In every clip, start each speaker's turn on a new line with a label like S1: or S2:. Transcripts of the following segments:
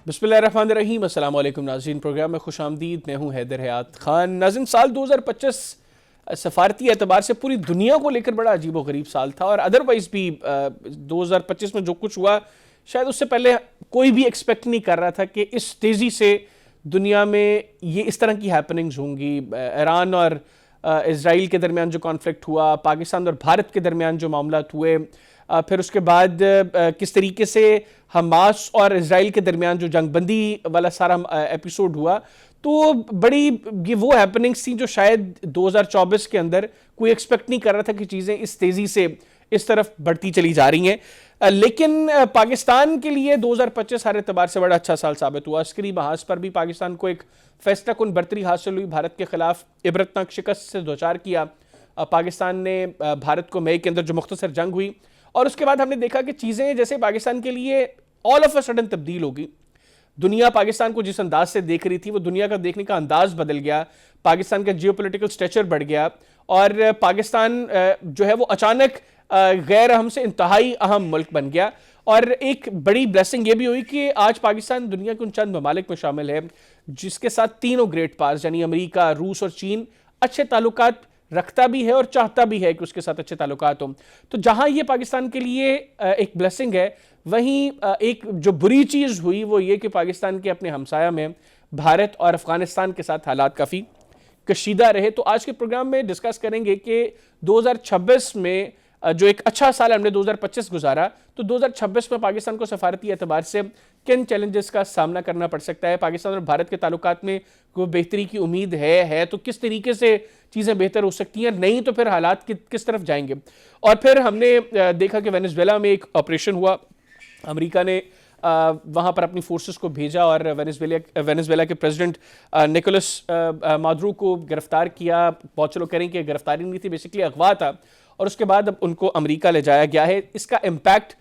S1: بسم اللہ الرحمن الرحیم۔ السلام علیکم ناظرین، پروگرام میں خوش آمدید۔ میں ہوں حیدر حیات خان۔ ناظرین، سال 2025 سفارتی اعتبار سے پوری دنیا کو لے کر بڑا عجیب و غریب سال تھا، اور ادروائز بھی 2025 میں جو کچھ ہوا شاید اس سے پہلے کوئی بھی ایکسپیکٹ نہیں کر رہا تھا کہ اس تیزی سے دنیا میں یہ اس طرح کی ہیپننگز ہوں گی۔ ایران اور اسرائیل کے درمیان جو کانفلکٹ ہوا، پاکستان اور بھارت کے درمیان جو معاملات ہوئے، پھر اس کے بعد کس طریقے سے حماس اور اسرائیل کے درمیان جو جنگ بندی والا سارا ایپیسوڈ ہوا، تو بڑی یہ وہ ہیپننگز تھیں جو شاید 2024 کے اندر کوئی ایکسپیکٹ نہیں کر رہا تھا کہ چیزیں اس تیزی سے اس طرف بڑھتی چلی جا رہی ہیں۔ لیکن پاکستان کے لیے 2025 ہر اعتبار سے بڑا اچھا سال ثابت ہوا۔ عسکری محاذ پر بھی پاکستان کو ایک فیصلہ کن برتری حاصل ہوئی، بھارت کے خلاف عبرتناک شکست سے دوچار کیا پاکستان نے بھارت کو۔ مئی کے اندر جو مختصر جنگ ہوئی، اور اس کے بعد ہم نے دیکھا کہ چیزیں جیسے پاکستان کے لیے آل آف اے سڈن تبدیل ہوگی۔ دنیا پاکستان کو جس انداز سے دیکھ رہی تھی، وہ دنیا کا دیکھنے کا انداز بدل گیا، پاکستان کا جیو پولیٹیکل سٹیچر بڑھ گیا، اور پاکستان جو ہے وہ اچانک غیر اہم سے انتہائی اہم ملک بن گیا۔ اور ایک بڑی بلیسنگ یہ بھی ہوئی کہ آج پاکستان دنیا کے ان چند ممالک میں شامل ہے جس کے ساتھ تینوں گریٹ پاورز یعنی امریکہ، روس اور چین اچھے تعلقات رکھتا بھی ہے اور چاہتا بھی ہے کہ اس کے ساتھ اچھے تعلقات ہوں۔ تو جہاں یہ پاکستان کے لیے ایک بلیسنگ ہے، وہیں ایک جو بری چیز ہوئی وہ یہ کہ پاکستان کے اپنے ہمسایہ میں بھارت اور افغانستان کے ساتھ حالات کافی کشیدہ رہے۔ تو آج کے پروگرام میں ڈسکس کریں گے کہ 2026 میں جو ایک اچھا سال ہم نے 2025 گزارا، تو 2026 میں پاکستان کو سفارتی اعتبار سے کن چیلنجز کا سامنا کرنا پڑ سکتا ہے، پاکستان اور بھارت کے تعلقات میں کوئی بہتری کی امید ہے تو کس طریقے سے چیزیں بہتر ہو سکتی ہیں، نہیں تو پھر حالات کس طرف جائیں گے۔ اور پھر ہم نے دیکھا کہ وینزویلا میں ایک آپریشن ہوا، امریکہ نے وہاں پر اپنی فورسز کو بھیجا اور وینزویلا کے پریزیڈنٹ نکولس مادورو کو گرفتار کیا۔ بہت سے لوگ کہہ رہے ہیں کہ گرفتاری نہیں تھی، بیسیکلی اغوا تھا، اور اس کے بعد اب ان کو امریکہ لے جایا گیا ہے۔ اس کا امپیکٹ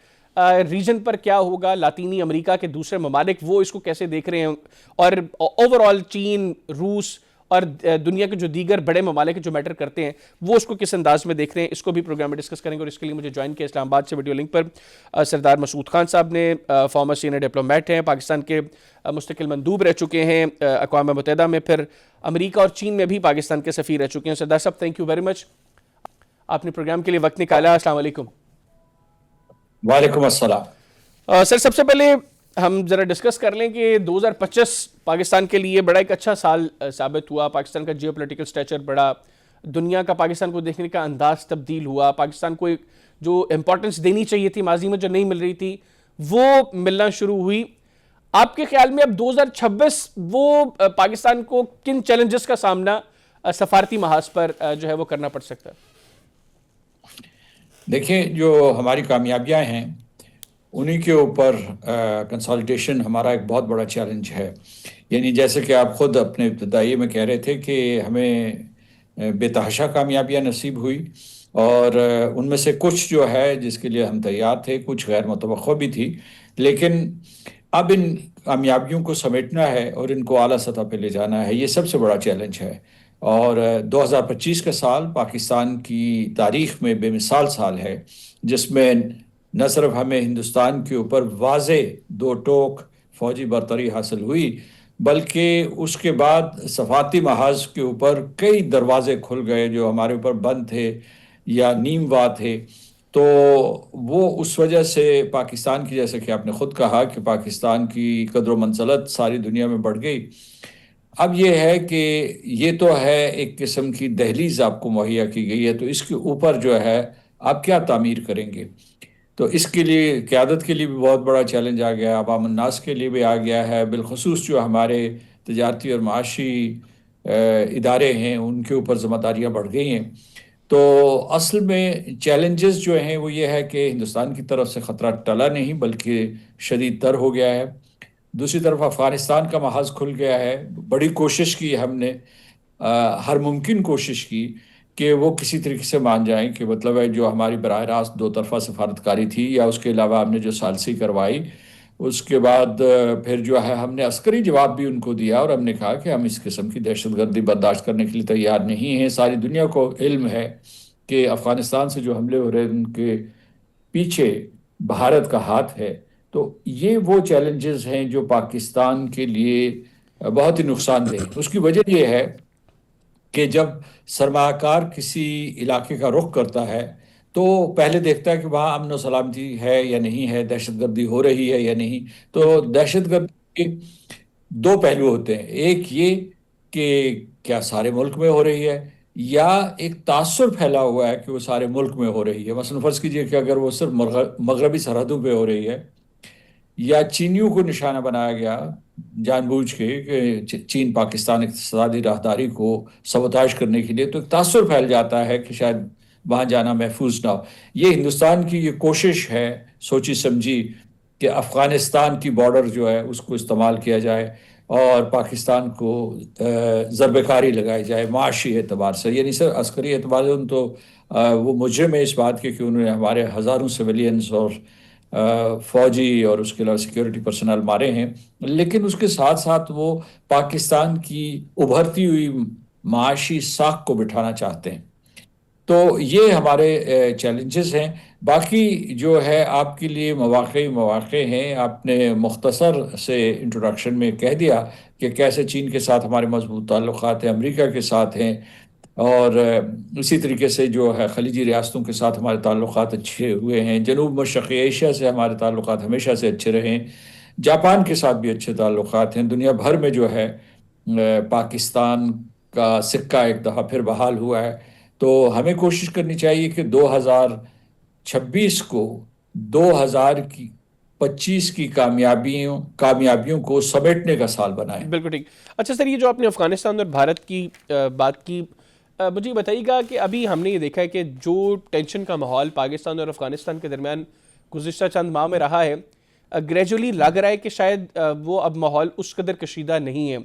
S1: ریجن پر کیا ہوگا، لاطینی امریکہ کے دوسرے ممالک وہ اس کو کیسے دیکھ رہے ہیں، اور اوورآل چین، روس اور دنیا کے جو دیگر بڑے ممالک جو میٹر کرتے ہیں وہ اس کو کس انداز میں دیکھ رہے ہیں، اس کو بھی پروگرام میں ڈسکس کریں گے۔ اور اس کے لیے مجھے جوائن کیا اسلام آباد سے ویڈیو لنک پر سردار مسعود خان صاحب نے، فارمر سینئر ڈپلومیٹ ہیں، پاکستان کے مستقل مندوب رہ چکے ہیں اقوام متحدہ میں، پھر امریکہ اور چین میں بھی پاکستان کے سفیر رہ چکے ہیں۔ سردار صاحب، تھینک یو ویری مچ، آپ نے پروگرام کے لیے وقت نکالا۔ السلام علیکم۔
S2: وعلیکم السلام۔
S1: سر، سب سے پہلے ہم ذرا ڈسکس کر لیں کہ 2025 پاکستان کے لیے بڑا ایک اچھا سال ثابت ہوا۔ پاکستان کا جیو پولیٹیکل سٹیچر بڑا، دنیا کا پاکستان کو دیکھنے کا انداز تبدیل ہوا، پاکستان کو جو امپورٹنس دینی چاہیے تھی ماضی میں جو نہیں مل رہی تھی وہ ملنا شروع ہوئی۔ آپ کے خیال میں اب 2026 وہ پاکستان کو کن چیلنجز کا سامنا سفارتی محاذ پر جو ہے وہ کرنا پڑ سکتا ہے؟
S2: دیکھیں، جو ہماری کامیابیاں ہیں انہی کے اوپر کنسالیڈیشن ہمارا ایک بہت بڑا چیلنج ہے۔ یعنی جیسے کہ آپ خود اپنے ابتدائی میں کہہ رہے تھے کہ ہمیں بے تحاشا کامیابیاں نصیب ہوئی، اور ان میں سے کچھ جو ہے جس کے لیے ہم تیار تھے، کچھ غیر متوقع بھی تھی، لیکن اب ان کامیابیوں کو سمیٹنا ہے اور ان کو اعلیٰ سطح پہ لے جانا ہے، یہ سب سے بڑا چیلنج ہے۔ اور 2025 کا سال پاکستان کی تاریخ میں بے مثال سال ہے، جس میں نہ صرف ہمیں ہندوستان کے اوپر واضح دو ٹوک فوجی برتری حاصل ہوئی، بلکہ اس کے بعد سفارتی محاذ کے اوپر کئی دروازے کھل گئے جو ہمارے اوپر بند تھے یا نیم وا تھے۔ تو وہ اس وجہ سے پاکستان کی، جیسے کہ آپ نے خود کہا کہ پاکستان کی قدر و منزلت ساری دنیا میں بڑھ گئی۔ اب یہ ہے کہ یہ تو ہے ایک قسم کی دہلیز آپ کو مہیا کی گئی ہے، تو اس کے اوپر جو ہے آپ کیا تعمیر کریں گے؟ تو اس کے لیے قیادت کے لیے بھی بہت بڑا چیلنج آ گیا ہے، عوام الناس کے لیے بھی آ گیا ہے، بالخصوص جو ہمارے تجارتی اور معاشی ادارے ہیں ان کے اوپر ذمہ داریاں بڑھ گئی ہیں۔ تو اصل میں چیلنجز جو ہیں وہ یہ ہے کہ ہندوستان کی طرف سے خطرہ ٹلا نہیں بلکہ شدید تر ہو گیا ہے۔ دوسری طرف افغانستان کا محاذ کھل گیا ہے۔ بڑی کوشش کی ہم نے، ہر ممکن کوشش کی کہ وہ کسی طریقے سے مان جائیں، کہ مطلب ہے جو ہماری براہ راست دو طرفہ سفارتکاری تھی یا اس کے علاوہ ہم نے جو ثالثی کروائی، اس کے بعد پھر جو ہے ہم نے عسکری جواب بھی ان کو دیا، اور ہم نے کہا کہ ہم اس قسم کی دہشت گردی برداشت کرنے کے لیے تیار نہیں ہیں۔ ساری دنیا کو علم ہے کہ افغانستان سے جو حملے ہو رہے ہیں ان کے پیچھے بھارت کا ہاتھ ہے، تو یہ وہ چیلنجز ہیں جو پاکستان کے لیے بہت ہی نقصان دہ ہیں۔ اس کی وجہ یہ ہے کہ جب سرمایہ کار کسی علاقے کا رخ کرتا ہے تو پہلے دیکھتا ہے کہ وہاں امن و سلامتی ہے یا نہیں ہے، دہشت گردی ہو رہی ہے یا نہیں۔ تو
S1: بالکل
S2: دہشت گردی کے دو پہلو ہوتے ہیں، ایک یہ کہ کیا سارے ملک میں ہو رہی ہے، یا ایک تاثر پھیلا ہوا ہے کہ وہ سارے ملک میں ہو رہی ہے۔ مثلا فرض کیجئے کہ اگر وہ صرف مغربی سرحدوں پہ ہو رہی ہے، یا چینیوں کو نشانہ بنایا گیا جان بوجھ کے کہ چین پاکستان اقتصادی راہداری کو سبوتاژ کرنے کے لیے، تو ایک تاثر پھیل جاتا ہے کہ شاید وہاں جانا محفوظ نہ ہو۔ یہ ہندوستان کی یہ کوشش ہے سوچی سمجھی کہ افغانستان کی بارڈر جو ہے اس کو استعمال کیا جائے اور پاکستان کو ضرب کاری لگائی جائے معاشی اعتبار سے، یعنی سر عسکری اعتبار سے تو وہ مجرم ہے اس بات کے کہ انہوں نے ہمارے ہزاروں سویلینز اور فوجی اور اس کے علاوہ سیکیورٹی پرسنل مارے ہیں، لیکن اس کے ساتھ ساتھ وہ پاکستان کی ابھرتی ہوئی معاشی ساکھ کو بٹھانا چاہتے ہیں۔ تو یہ ہمارے چیلنجز ہیں۔ باقی جو ہے آپ کے لیے مواقع ہیں۔ آپ نے مختصر سے انٹروڈکشن میں کہہ دیا کہ کیسے چین کے ساتھ ہمارے مضبوط تعلقات ہیں، امریکہ کے ساتھ ہیں، اور اسی طریقے سے جو ہے خلیجی ریاستوں کے ساتھ ہمارے تعلقات اچھے ہوئے ہیں، جنوب مشرقی ایشیا سے ہمارے تعلقات ہمیشہ سے اچھے رہے ہیں، جاپان کے ساتھ بھی اچھے تعلقات ہیں۔ دنیا بھر میں جو ہے پاکستان کا سکہ ایک دفعہ پھر بحال ہوا ہے۔ تو ہمیں کوشش کرنی چاہیے کہ 2026 کو 2025 کی کامیابیوں کو سمیٹنے کا سال بنائیں۔
S1: بالکل ٹھیک۔ اچھا سر، یہ جو آپ نے افغانستان اور بھارت کی بات کی، مجھے بتائیے گا کہ ابھی ہم نے یہ دیکھا ہے کہ جو ٹینشن کا ماحول پاکستان اور افغانستان کے درمیان گزشتہ چند ماہ میں رہا ہے، گریجولی لگ رہا ہے کہ شاید وہ اب ماحول اس قدر کشیدہ نہیں ہے۔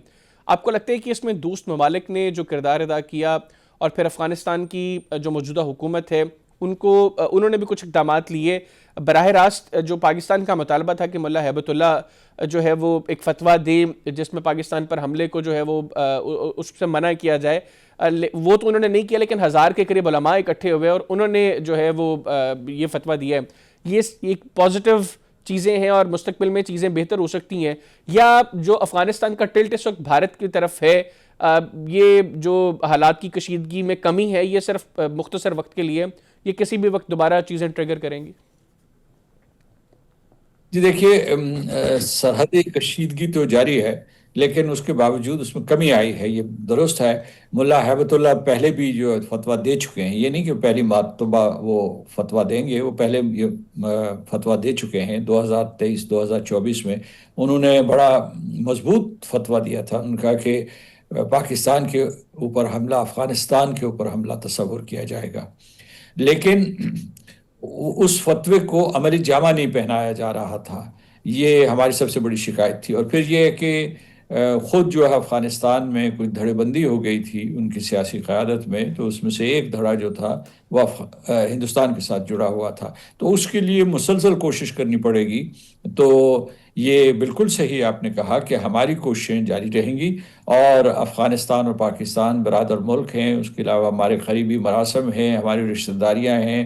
S1: آپ کو لگتا ہے کہ اس میں دوست ممالک نے جو کردار ادا کیا اور پھر افغانستان کی جو موجودہ حکومت ہے انہوں نے بھی کچھ اقدامات لیے؟ براہ راست جو پاکستان کا مطالبہ تھا کہ ملا ہیبت اللہ جو ہے وہ ایک فتویٰ دے جس میں پاکستان پر حملے کو جو ہے وہ اس سے منع کیا جائے، وہ تو انہوں نے نہیں کیا، لیکن 1000 کے قریب علماء اکٹھے ہوئے اور انہوں نے جو ہے وہ یہ فتویٰ دیا ہے۔ یہ ایک پازیٹیو چیزیں ہیں اور مستقبل میں چیزیں بہتر ہو سکتی ہیں، یا جو افغانستان کا ٹلٹ اس وقت بھارت کی طرف ہے، یہ جو حالات کی کشیدگی میں کمی ہے یہ صرف مختصر وقت کے لیے، یہ کسی بھی وقت دوبارہ چیزیں ٹریگر کریں گی؟
S2: جی دیکھیے، سرحدی کشیدگی تو جاری ہے، لیکن اس کے باوجود اس میں کمی آئی ہے، یہ درست ہے۔ ملا ہیبت اللہ پہلے بھی جو فتویٰ دے چکے ہیں، یہ نہیں کہ پہلی مرتبہ وہ فتویٰ دیں گے، وہ پہلے یہ فتویٰ دے چکے ہیں 2023 2024 میں۔ انہوں نے بڑا مضبوط فتویٰ دیا تھا، ان کا کہ پاکستان کے اوپر حملہ، افغانستان کے اوپر حملہ تصور کیا جائے گا، لیکن اس فتوے کو عملی جامہ نہیں پہنایا جا رہا تھا۔ یہ ہماری سب سے بڑی شکایت تھی۔ اور پھر یہ کہ خود جو ہے افغانستان میں کچھ دھڑے بندی ہو گئی تھی ان کی سیاسی قیادت میں، تو اس میں سے ایک دھڑا جو تھا وہ ہندوستان کے ساتھ جڑا ہوا تھا، تو اس کے لیے مسلسل کوشش کرنی پڑے گی۔ تو یہ بالکل صحیح آپ نے کہا کہ ہماری کوششیں جاری رہیں گی، اور افغانستان اور پاکستان برادر ملک ہیں، اس کے علاوہ ہمارے قریبی مراسم ہیں، ہماری رشتہ داریاں ہیں،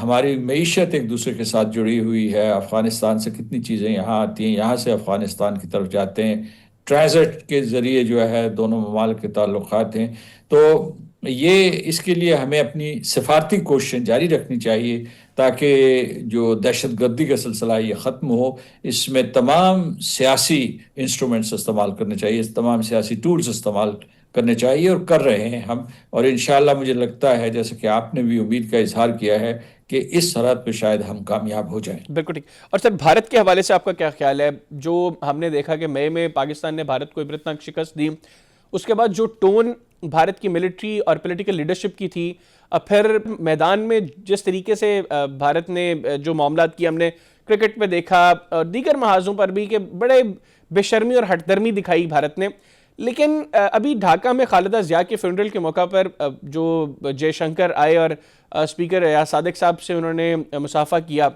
S2: ہماری معیشت ایک دوسرے کے ساتھ جڑی ہوئی ہے۔ افغانستان سے کتنی چیزیں یہاں آتی ہیں، یہاں سے افغانستان کی طرف جاتے ہیں، ٹرانزٹ کے ذریعے جو ہے دونوں ممالک کے تعلقات ہیں۔ تو یہ اس کے لیے ہمیں اپنی سفارتی کوششیں جاری رکھنی چاہیے تاکہ جو دہشت گردی کا سلسلہ یہ ختم ہو۔ اس میں تمام سیاسی انسٹرومنٹس استعمال کرنے چاہیے، تمام سیاسی ٹولز استعمال کرنے چاہیے، اور کر رہے ہیں ہم، اور انشاءاللہ مجھے لگتا ہے جیسے کہ آپ نے بھی امید کا اظہار کیا ہے کہ اس سرحد پہ شاید ہم کامیاب ہو جائیں۔
S1: بالکل ٹھیک۔ اور سر، بھارت کے حوالے سے آپ کا کیا خیال ہے؟ جو ہم نے دیکھا کہ مئی میں پاکستان نے بھارت کو عبرتناک شکست دی، اس کے بعد جو ٹون بھارت کی ملٹری اور پولیٹیکل لیڈرشپ کی تھی، پھر میدان میں جس طریقے سے بھارت نے جو معاملات کی، ہم نے کرکٹ میں دیکھا اور دیگر محاذوں پر بھی کہ بڑے بے شرمی اور ہٹ درمی دکھائی بھارت نے۔ لیکن ابھی ڈھاکہ میں خالدہ ضیاء کے فنرل کے موقع پر جو جے شنکر آئے اور اسپیکر ایاز صادق صاحب سے انہوں نے مصافحہ کیا،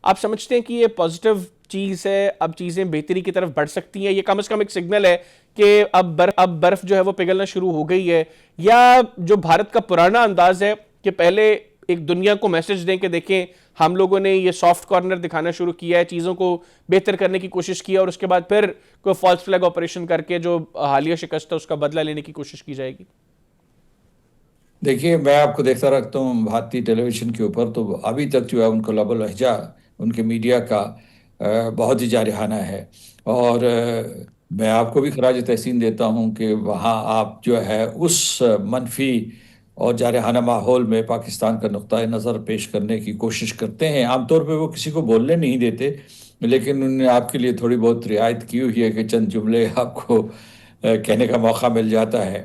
S1: آپ سمجھتے ہیں کہ یہ پازیٹیو چیز ہے، اب چیزیں بہتری کی طرف بڑھ سکتی ہیں؟ یہ کم از کم ایک سگنل ہے کہ اب برف جو ہے وہ پگھلنا شروع ہو گئی ہے، یا جو بھارت کا پرانا انداز ہے کہ پہلے ایک دنیا کو میسج دیں کہ دیکھیں ہم لوگوں نے یہ سافٹ کارنر دکھانا شروع کیا ہے, چیزوں کو بہتر کرنے کی کوشش کی ہے, اور اس کے بعد پھر کوئی فالس فلیگ آپریشن کر کے جو حالیہ شکست ہے اس کا بدلہ لینے کی کوشش کی جائے گی؟
S2: دیکھیے میں آپ کو دیکھتا رکھتا ہوں بھارتی ٹیلی ویژن کے اوپر, تو ابھی تک جو ہے ان کا لب و لہجہ ان کے میڈیا کا بہت ہی جارحانہ ہے. اور میں آپ کو بھی خراج تحسین دیتا ہوں کہ وہاں آپ جو ہے اس منفی اور جارحانہ ماحول میں پاکستان کا نقطۂ نظر پیش کرنے کی کوشش کرتے ہیں. عام طور پہ وہ کسی کو بولنے نہیں دیتے, لیکن انہوں نے آپ کے لیے تھوڑی بہت رعایت کی ہوئی ہے کہ چند جملے آپ کو کہنے کا موقع مل جاتا ہے.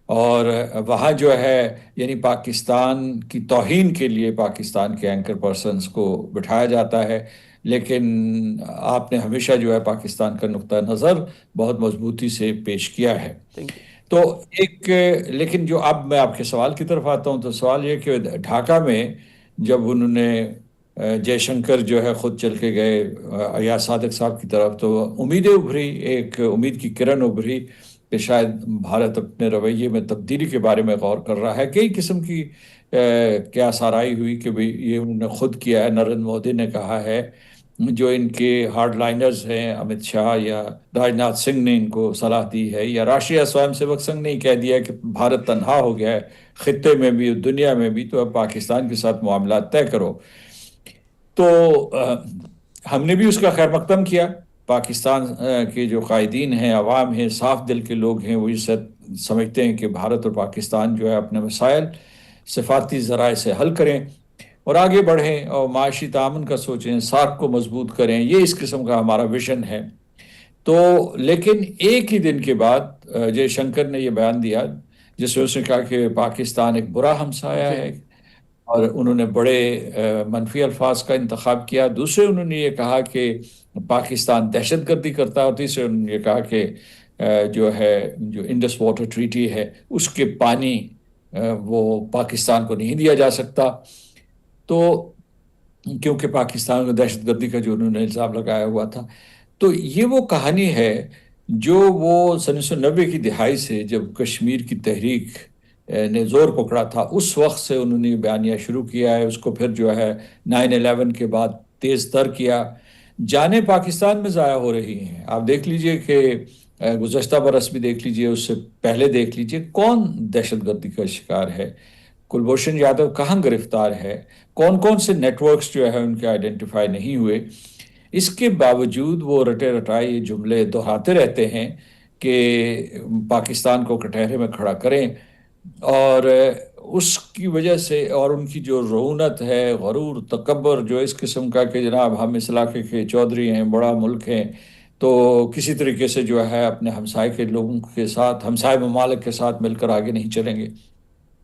S2: اور وہاں جو ہے یعنی پاکستان کی توہین کے لیے پاکستان کے اینکر پرسنز کو بٹھایا جاتا ہے, لیکن آپ نے ہمیشہ جو ہے پاکستان کا نقطہ نظر بہت مضبوطی سے پیش کیا ہے.
S1: Thank you.
S2: تو ایک لیکن جو اب میں آپ کے سوال کی طرف آتا ہوں, تو سوال یہ کہ ڈھاکہ میں جب انہوں نے جے شنکر جو ہے خود چل کے گئے ایاز صادق صاحب کی طرف, تو امیدیں ابھری, ایک امید کی کرن ابھری کہ شاید بھارت اپنے رویے میں تبدیلی کے بارے میں غور کر رہا ہے. کئی قسم کی کیا سارائی ہوئی کہ یہ انہوں نے خود کیا ہے. نریندر مودی نے کہا ہے, جو ان کے ہارڈ لائنرز ہیں امت شاہ یا راجناتھ سنگھ نے ان کو صلاح دی ہے, یا راشٹریہ سوئم سیوک سنگھ نے کہہ دیا کہ بھارت تنہا ہو گیا ہے خطے میں بھی دنیا میں بھی, تو اب پاکستان کے ساتھ معاملات طے کرو. تو ہم نے بھی اس کا خیر مقدم کیا. پاکستان کے جو قائدین ہیں, عوام ہیں, صاف دل کے لوگ ہیں, وہ یہ سمجھتے ہیں کہ بھارت اور پاکستان جو ہے اپنے مسائل سفارتی ذرائع سے حل کریں اور آگے بڑھیں اور معاشی تعاون کا سوچیں, سارک کو مضبوط کریں. یہ اس قسم کا ہمارا ویژن ہے. تو لیکن ایک ہی دن کے بعد جے شنکر نے یہ بیان دیا جس میں اس نے کہا کہ پاکستان ایک برا ہمسایہ ہے, اور انہوں نے بڑے منفی الفاظ کا انتخاب کیا. دوسرے انہوں نے یہ کہا کہ پاکستان دہشت گردی کرتا ہے, اور تیسرے انہوں نے یہ کہا کہ جو انڈس واٹر ٹریٹی ہے اس کے پانی وہ پاکستان کو نہیں دیا جا سکتا, تو کیونکہ پاکستان کو دہشت گردی کا جو انہوں نے الزام لگایا ہوا تھا. تو یہ وہ کہانی ہے جو وہ 1990 کی دہائی سے جب کشمیر کی تحریک نے زور پکڑا تھا اس وقت سے انہوں نے بیانیہ شروع کیا ہے. اس کو پھر جو ہے 9/11 کے بعد تیز تر کیا. جانیں پاکستان میں ضائع ہو رہی ہیں. آپ دیکھ لیجئے کہ گزشتہ برس بھی دیکھ لیجئے, اس سے پہلے دیکھ لیجئے کون دہشت گردی کا شکار ہے, کلبھوشن یادو کہاں گرفتار ہے, کون کون سے نیٹ ورکس جو ہے ان کے آئیڈینٹیفائی نہیں ہوئے. اس کے باوجود وہ رٹے رٹائے یہ جملے دہراتے رہتے ہیں کہ پاکستان کو کٹہرے میں کھڑا کریں, اور اس کی وجہ سے اور ان کی جو رعونت ہے, غرور, تکبر, جو اس قسم کا کہ جناب ہم اس علاقے کے چودھری ہیں, بڑا ملک ہیں, تو کسی طریقے سے جو ہے اپنے ہمسائے کے لوگوں کے ساتھ, ہمسائے ممالک کے ساتھ مل کر آگے نہیں چلیں گے,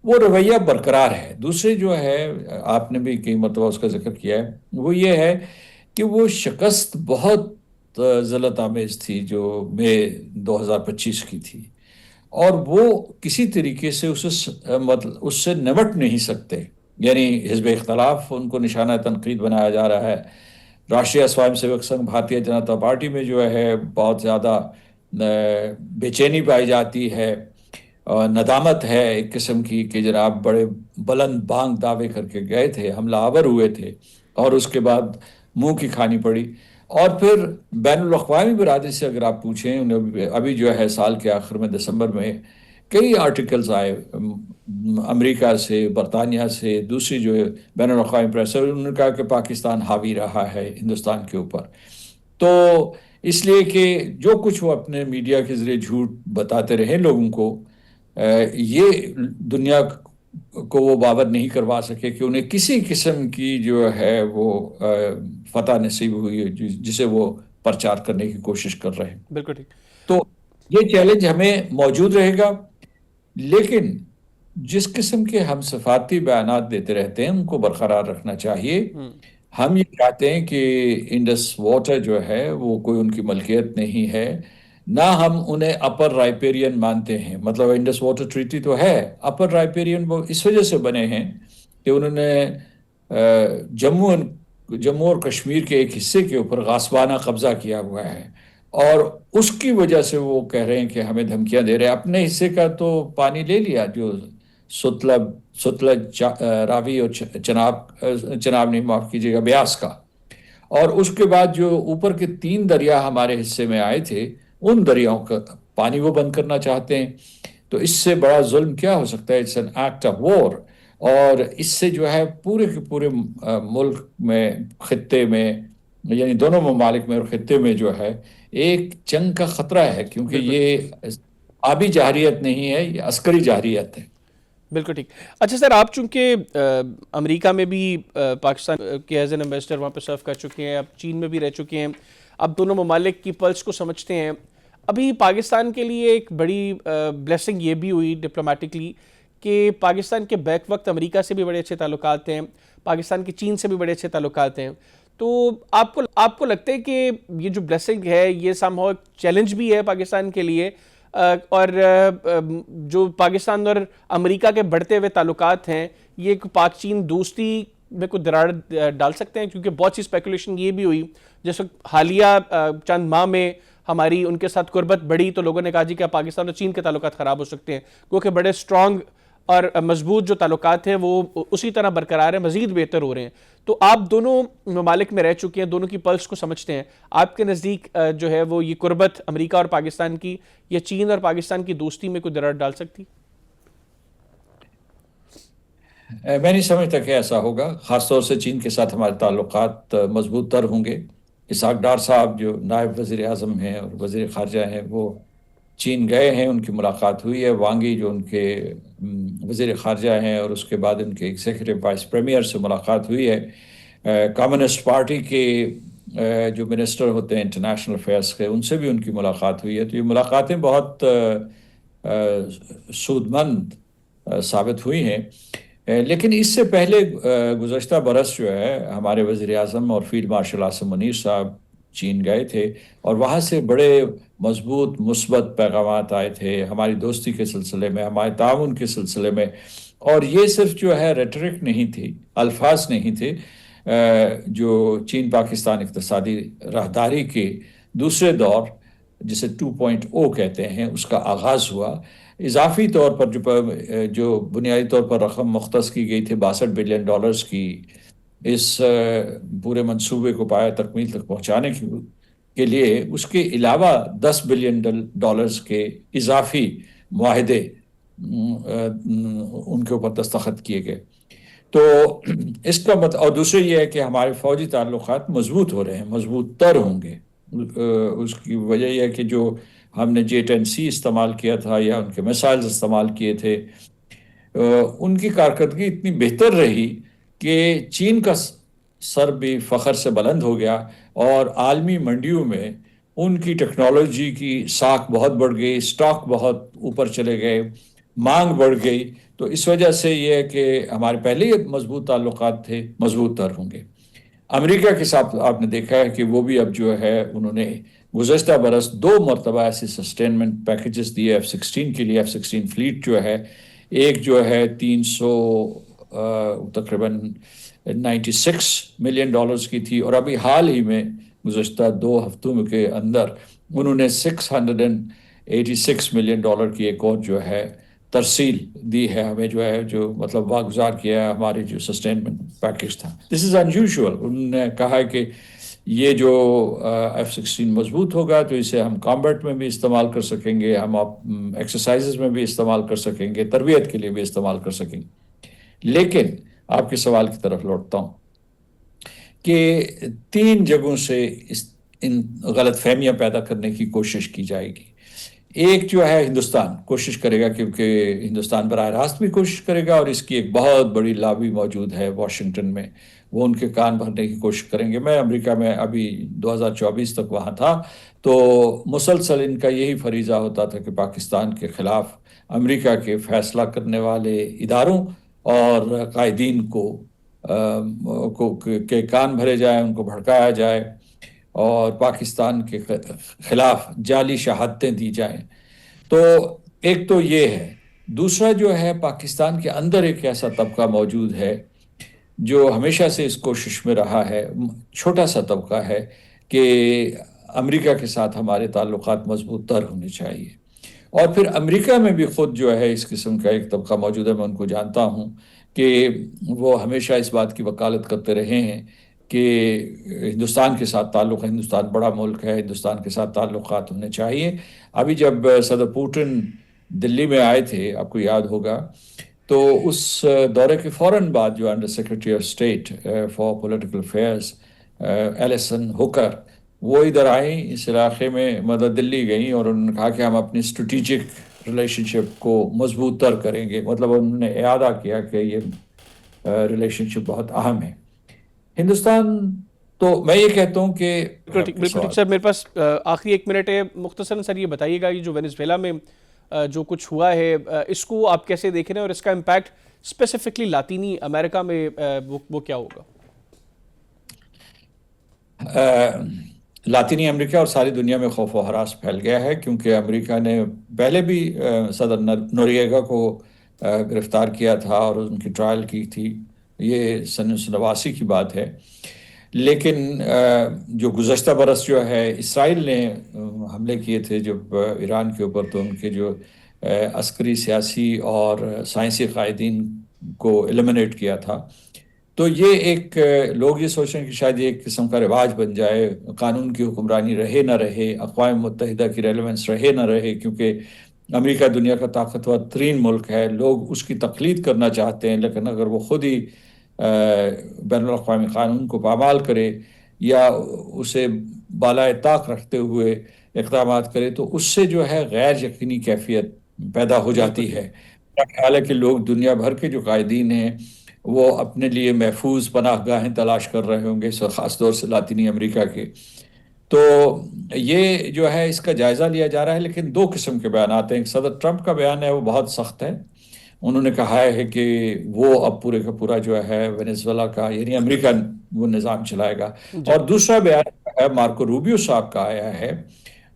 S2: وہ رویہ برقرار ہے. دوسرے جو ہے آپ نے بھی کئی مرتبہ اس کا ذکر کیا ہے, وہ یہ ہے کہ وہ شکست بہت ذلت آمیز تھی جو مئی 2025 کی تھی, اور وہ کسی طریقے سے اس سے نمٹ نہیں سکتے. یعنی حزب اختلاف ان کو نشانہ تنقید بنایا جا رہا ہے. راشٹریہ سوئم سیوک سنگھ بھارتیہ جنتا پارٹی میں جو ہے بہت زیادہ بے چینی پائی جاتی ہے, ندامت ہے ایک قسم کی کہ جناب بڑے بلند بانگ دعوے کر کے گئے تھے, حملہ آور ہوئے تھے, اور اس کے بعد منہ کی کھانی پڑی. اور پھر بین الاقوامی برادری سے اگر آپ پوچھیں, ابھی جو ہے سال کے آخر میں دسمبر میں کئی آرٹیکلز آئے امریکہ سے, برطانیہ سے, دوسری جو بین الاقوامی پریس ہے, انہوں نے کہا کہ پاکستان حاوی رہا ہے ہندوستان کے اوپر. تو اس لیے کہ جو کچھ وہ اپنے میڈیا کے ذریعے جھوٹ بتاتے رہے لوگوں کو, یہ دنیا کو وہ باور نہیں کروا سکے کہ انہیں کسی قسم کی جو ہے وہ فتح نصیب ہوئی ہے جسے وہ پرچار کرنے کی کوشش کر رہے ہیں.
S1: بالکل ٹھیک.
S2: تو یہ چیلنج ہمیں موجود رہے گا, لیکن جس قسم کے ہم صفاتی بیانات دیتے رہتے ہیں ان کو برقرار رکھنا چاہیے. ہم یہ چاہتے ہیں کہ انڈس واٹر جو ہے وہ کوئی ان کی ملکیت نہیں ہے, نہ ہم انہیں اپر رائپیرین مانتے ہیں. مطلب انڈس واٹر ٹریٹی تو ہے, اپر رائپیرین وہ اس وجہ سے بنے ہیں کہ انہوں نے جموں اور کشمیر کے ایک حصے کے اوپر غاصبانہ قبضہ کیا ہوا ہے, اور اس کی وجہ سے وہ کہہ رہے ہیں کہ ہمیں دھمکیاں دے رہے ہیں. اپنے حصے کا تو پانی لے لیا جو ستلج راوی اور چناب نہیں، معاف کیجیے گا، بیاس کا. اور اس کے بعد جو اوپر کے 3 دریا ہمارے حصے میں آئے تھے، ان دریاؤں کا پانی وہ بند کرنا چاہتے ہیں. تو اس سے بڑا ظلم کیا ہو سکتا ہے؟ It's an act of war. اور اس سے جو ہے پورے کے پورے ملک میں، خطے میں، یعنی دونوں ممالک میں اور خطے میں جو ہے ایک جنگ کا خطرہ ہے، کیونکہ
S1: بالکل
S2: یہ آبی جارحیت نہیں ہے، یہ عسکری جارحیت ہے.
S1: بالکل ٹھیک. اچھا سر، آپ چونکہ امریکہ میں بھی پاکستان کے ایز این ایمبیسڈر وہاں پہ سرو کر چکے ہیں، آپ چین میں بھی رہ چکے ہیں، آپ دونوں ممالک کی پلس کو سمجھتے ہیں. ابھی پاکستان کے لیے ایک بڑی بلیسنگ یہ بھی ہوئی ڈپلومیٹکلی کہ پاکستان کے بیک وقت امریکہ سے بھی بڑے اچھے تعلقات ہیں، پاکستان کے چین سے بھی بڑے اچھے تعلقات ہیں. تو آپ کو لگتا ہے کہ یہ جو بلیسنگ ہے یہ سم ہاؤ چیلنج بھی ہے پاکستان کے لیے، اور جو پاکستان اور امریکہ کے بڑھتے ہوئے تعلقات ہیں یہ ایک پاک چین دوستی میں کوئی دراڑ ڈال سکتے ہیں؟ کیونکہ بہت سی اسپیکولیشن یہ بھی ہوئی جس وقت حالیہ چند ماہ میں ہماری ان کے ساتھ قربت بڑھی تو لوگوں نے کہا جی کہ پاکستان اور چین کے تعلقات خراب ہو سکتے ہیں، کیونکہ بڑے اسٹرانگ اور مضبوط جو تعلقات ہیں وہ اسی طرح برقرار ہیں، مزید بہتر ہو رہے ہیں. تو آپ دونوں ممالک میں رہ چکے ہیں، دونوں کی پلس کو سمجھتے ہیں. آپ کے نزدیک جو ہے وہ یہ قربت امریکہ اور پاکستان کی یا چین اور پاکستان کی دوستی میں کوئی دراڑ ڈال سکتی؟
S2: میں نہیں سمجھتا کہ ایسا ہوگا. خاص طور سے چین کے ساتھ ہمارے تعلقات مضبوط تر ہوں گے. اسحاق ڈار صاحب جو نائب وزیر اعظم ہیں اور وزیر خارجہ ہیں وہ چین گئے ہیں، ان کی ملاقات ہوئی ہے. وانگی جو ان کے وزیر خارجہ ہیں اور اس کے بعد ان کے ایگزیکٹو وائس پریمیئر سے ملاقات ہوئی ہے. کمیونسٹ پارٹی کے جو منسٹر ہوتے ہیں انٹرنیشنل افیئرس کے، ان سے بھی ان کی ملاقات ہوئی ہے. تو یہ ملاقاتیں بہت سود مند ثابت ہوئی ہیں. لیکن اس سے پہلے گزشتہ برس جو ہے ہمارے وزیر اعظم اور فیلڈ مارشل عاصم منیر صاحب چین گئے تھے، اور وہاں سے بڑے مضبوط مثبت پیغامات آئے تھے ہماری دوستی کے سلسلے میں، ہمارے تعاون کے سلسلے میں. اور یہ صرف جو ہے ریٹرک نہیں تھی، الفاظ نہیں تھے. جو چین پاکستان اقتصادی راہداری کے دوسرے دور جسے 2.0 کہتے ہیں اس کا آغاز ہوا. اضافی طور پر جو بنیادی طور پر رقم مختص کی گئی تھی $62 بلین کی، اس پورے منصوبے کو پایہ تکمیل تک پہنچانے کے لیے اس کے علاوہ $10 بلین کے اضافی معاہدے ان کے اوپر دستخط کیے گئے. تو اس کا مطلب، اور دوسرے یہ ہے کہ ہمارے فوجی تعلقات مضبوط ہو رہے ہیں، مضبوط تر ہوں گے. اس کی وجہ یہ ہے کہ جو ہم نے J-10C استعمال کیا تھا یا ان کے میسائلز استعمال کیے تھے، ان کی کارکردگی اتنی بہتر رہی کہ چین کا سر بھی فخر سے بلند ہو گیا، اور عالمی منڈیوں میں ان کی ٹیکنالوجی کی ساکھ بہت بڑھ گئی، سٹاک بہت اوپر چلے گئے، مانگ بڑھ گئی. تو اس وجہ سے یہ ہے کہ ہمارے پہلے ہی مضبوط تعلقات تھے، مضبوط تر ہوں گے. امریکہ کے ساتھ آپ نے دیکھا ہے کہ وہ بھی اب جو ہے انہوں نے گزشتہ برس 2 مرتبہ ایسے سسٹینمنٹ پیکیجز دیے F-16 کے لیے. F-16 فلیٹ جو ہے ایک جو ہے 300 تقریباً $96 ملین کی تھی، اور ابھی حال ہی میں گزشتہ 2 ہفتوں کے اندر انہوں نے $686 ملین کی ایک اور جو ہے ترسیل دی ہے ہمیں، جو مطلب واگزار کیا ہے ہمارے جو سسٹینمنٹ پیکیج تھا. دس از انیوژول. انہوں نے کہا ہے کہ یہ جو F-16 مضبوط ہوگا تو اسے ہم کامبیٹ میں بھی استعمال کر سکیں گے، ہم ایکسرسائزز میں بھی استعمال کر سکیں گے، تربیت کے لیے بھی استعمال کر سکیں گے. لیکن آپ کے سوال کی طرف لوٹتا ہوں کہ 3 جگہوں سے ان غلط فہمیاں پیدا کرنے کی کوشش کی جائے گی. ایک جو ہے ہندوستان کوشش کرے گا، کیونکہ ہندوستان براہ راست بھی کوشش کرے گا، اور اس کی ایک بہت بڑی لابی موجود ہے واشنگٹن میں، وہ ان کے کان بھرنے کی کوشش کریں گے. میں امریکہ میں ابھی 2024 تک وہاں تھا، تو مسلسل ان کا یہی فریضہ ہوتا تھا کہ پاکستان کے خلاف امریکہ کے فیصلہ کرنے والے اداروں اور قائدین کو کے کان بھرے جائیں، ان کو بھڑکایا جائے اور پاکستان کے خلاف جعلی شہادتیں دی جائیں. تو ایک تو یہ ہے. دوسرا جو ہے پاکستان کے اندر ایک ایسا طبقہ موجود ہے جو ہمیشہ سے اس کوشش میں رہا ہے، چھوٹا سا طبقہ ہے، کہ امریکہ کے ساتھ ہمارے تعلقات مضبوط تر ہونے چاہیے. اور پھر امریکہ میں بھی خود جو ہے اس قسم کا ایک طبقہ موجود ہے، میں ان کو جانتا ہوں کہ وہ ہمیشہ اس بات کی وکالت کرتے رہے ہیں کہ ہندوستان کے ساتھ تعلق ہے، ہندوستان بڑا ملک ہے، ہندوستان کے ساتھ تعلقات ہونے چاہیے۔ ابھی جب صدر پوٹن دلی میں آئے تھے، آپ کو یاد ہوگا، تو اس دورے کے فوراً بعد جو under secretary of state for political affairs Allison ہوکر، وہ ادھر آئیں اس علاقے میں، مطلب دلی گئیں، اور انہوں نے کہا کہ ہم اپنی اسٹریٹجک ریلیشن شپ کو مضبوط تر کریں گے۔ مطلب انہوں نے اعادہ کیا کہ یہ ریلیشن شپ بہت اہم ہے۔ ہندوستان، تو میں یہ کہتا ہوں کہ
S1: بالکل ٹھیک سر، میرے پاس آخری 1 منٹ ہے، مختصراً سر یہ بتائیے گا، یہ جو وینزویلا میں جو کچھ ہوا ہے، اس کو آپ کیسے دیکھ رہے ہیں، اور اس کا امپیکٹ اسپیسیفکلی لاطینی امریکہ میں وہ کیا ہوگا؟
S2: لاطینی امریکہ اور ساری دنیا میں خوف و ہراس پھیل گیا ہے، کیونکہ امریکہ نے پہلے بھی صدر نوریگا کو گرفتار کیا تھا اور ان کی ٹرائل کی تھی، یہ سن 1989 کی بات ہے۔ لیکن جو گزشتہ برس جو ہے اسرائیل نے حملے کیے تھے جب ایران کے اوپر، تو ان کے جو عسکری، سیاسی اور سائنسی قائدین کو ایلیمنیٹ کیا تھا۔ تو یہ ایک، لوگ یہ سوچ رہے ہیں کہ شاید یہ ایک قسم کا رواج بن جائے، قانون کی حکمرانی رہے نہ رہے، اقوام متحدہ کی ریلیونس رہے نہ رہے، کیونکہ امریکہ دنیا کا طاقتور ترین ملک ہے، لوگ اس کی تقلید کرنا چاہتے ہیں، لیکن اگر وہ خود ہی بین الاقوامی قانون کو پامال کرے یا اسے بالائے طاق رکھتے ہوئے اقدامات کرے، تو اس سے جو ہے غیر یقینی کیفیت پیدا ہو جاتی ہے۔ میرا خیال ہے کہ لوگ دنیا بھر کے جو قائدین ہیں وہ اپنے لیے محفوظ پناہ گاہیں تلاش کر رہے ہوں گے، خاص طور سے لاطینی امریکہ کے۔ تو یہ جو ہے اس کا جائزہ لیا جا رہا ہے، لیکن 2 قسم کے بیانات ہیں۔ ایک صدر ٹرمپ کا بیان ہے، وہ بہت سخت ہے، انہوں نے کہا ہے کہ وہ اب پورے کا پورا جو ہے وینزویلا کا، یعنی امریکہ وہ نظام چلائے گا۔ اور دوسرا بیان ہے مارکو روبیو صاحب کا آیا ہے،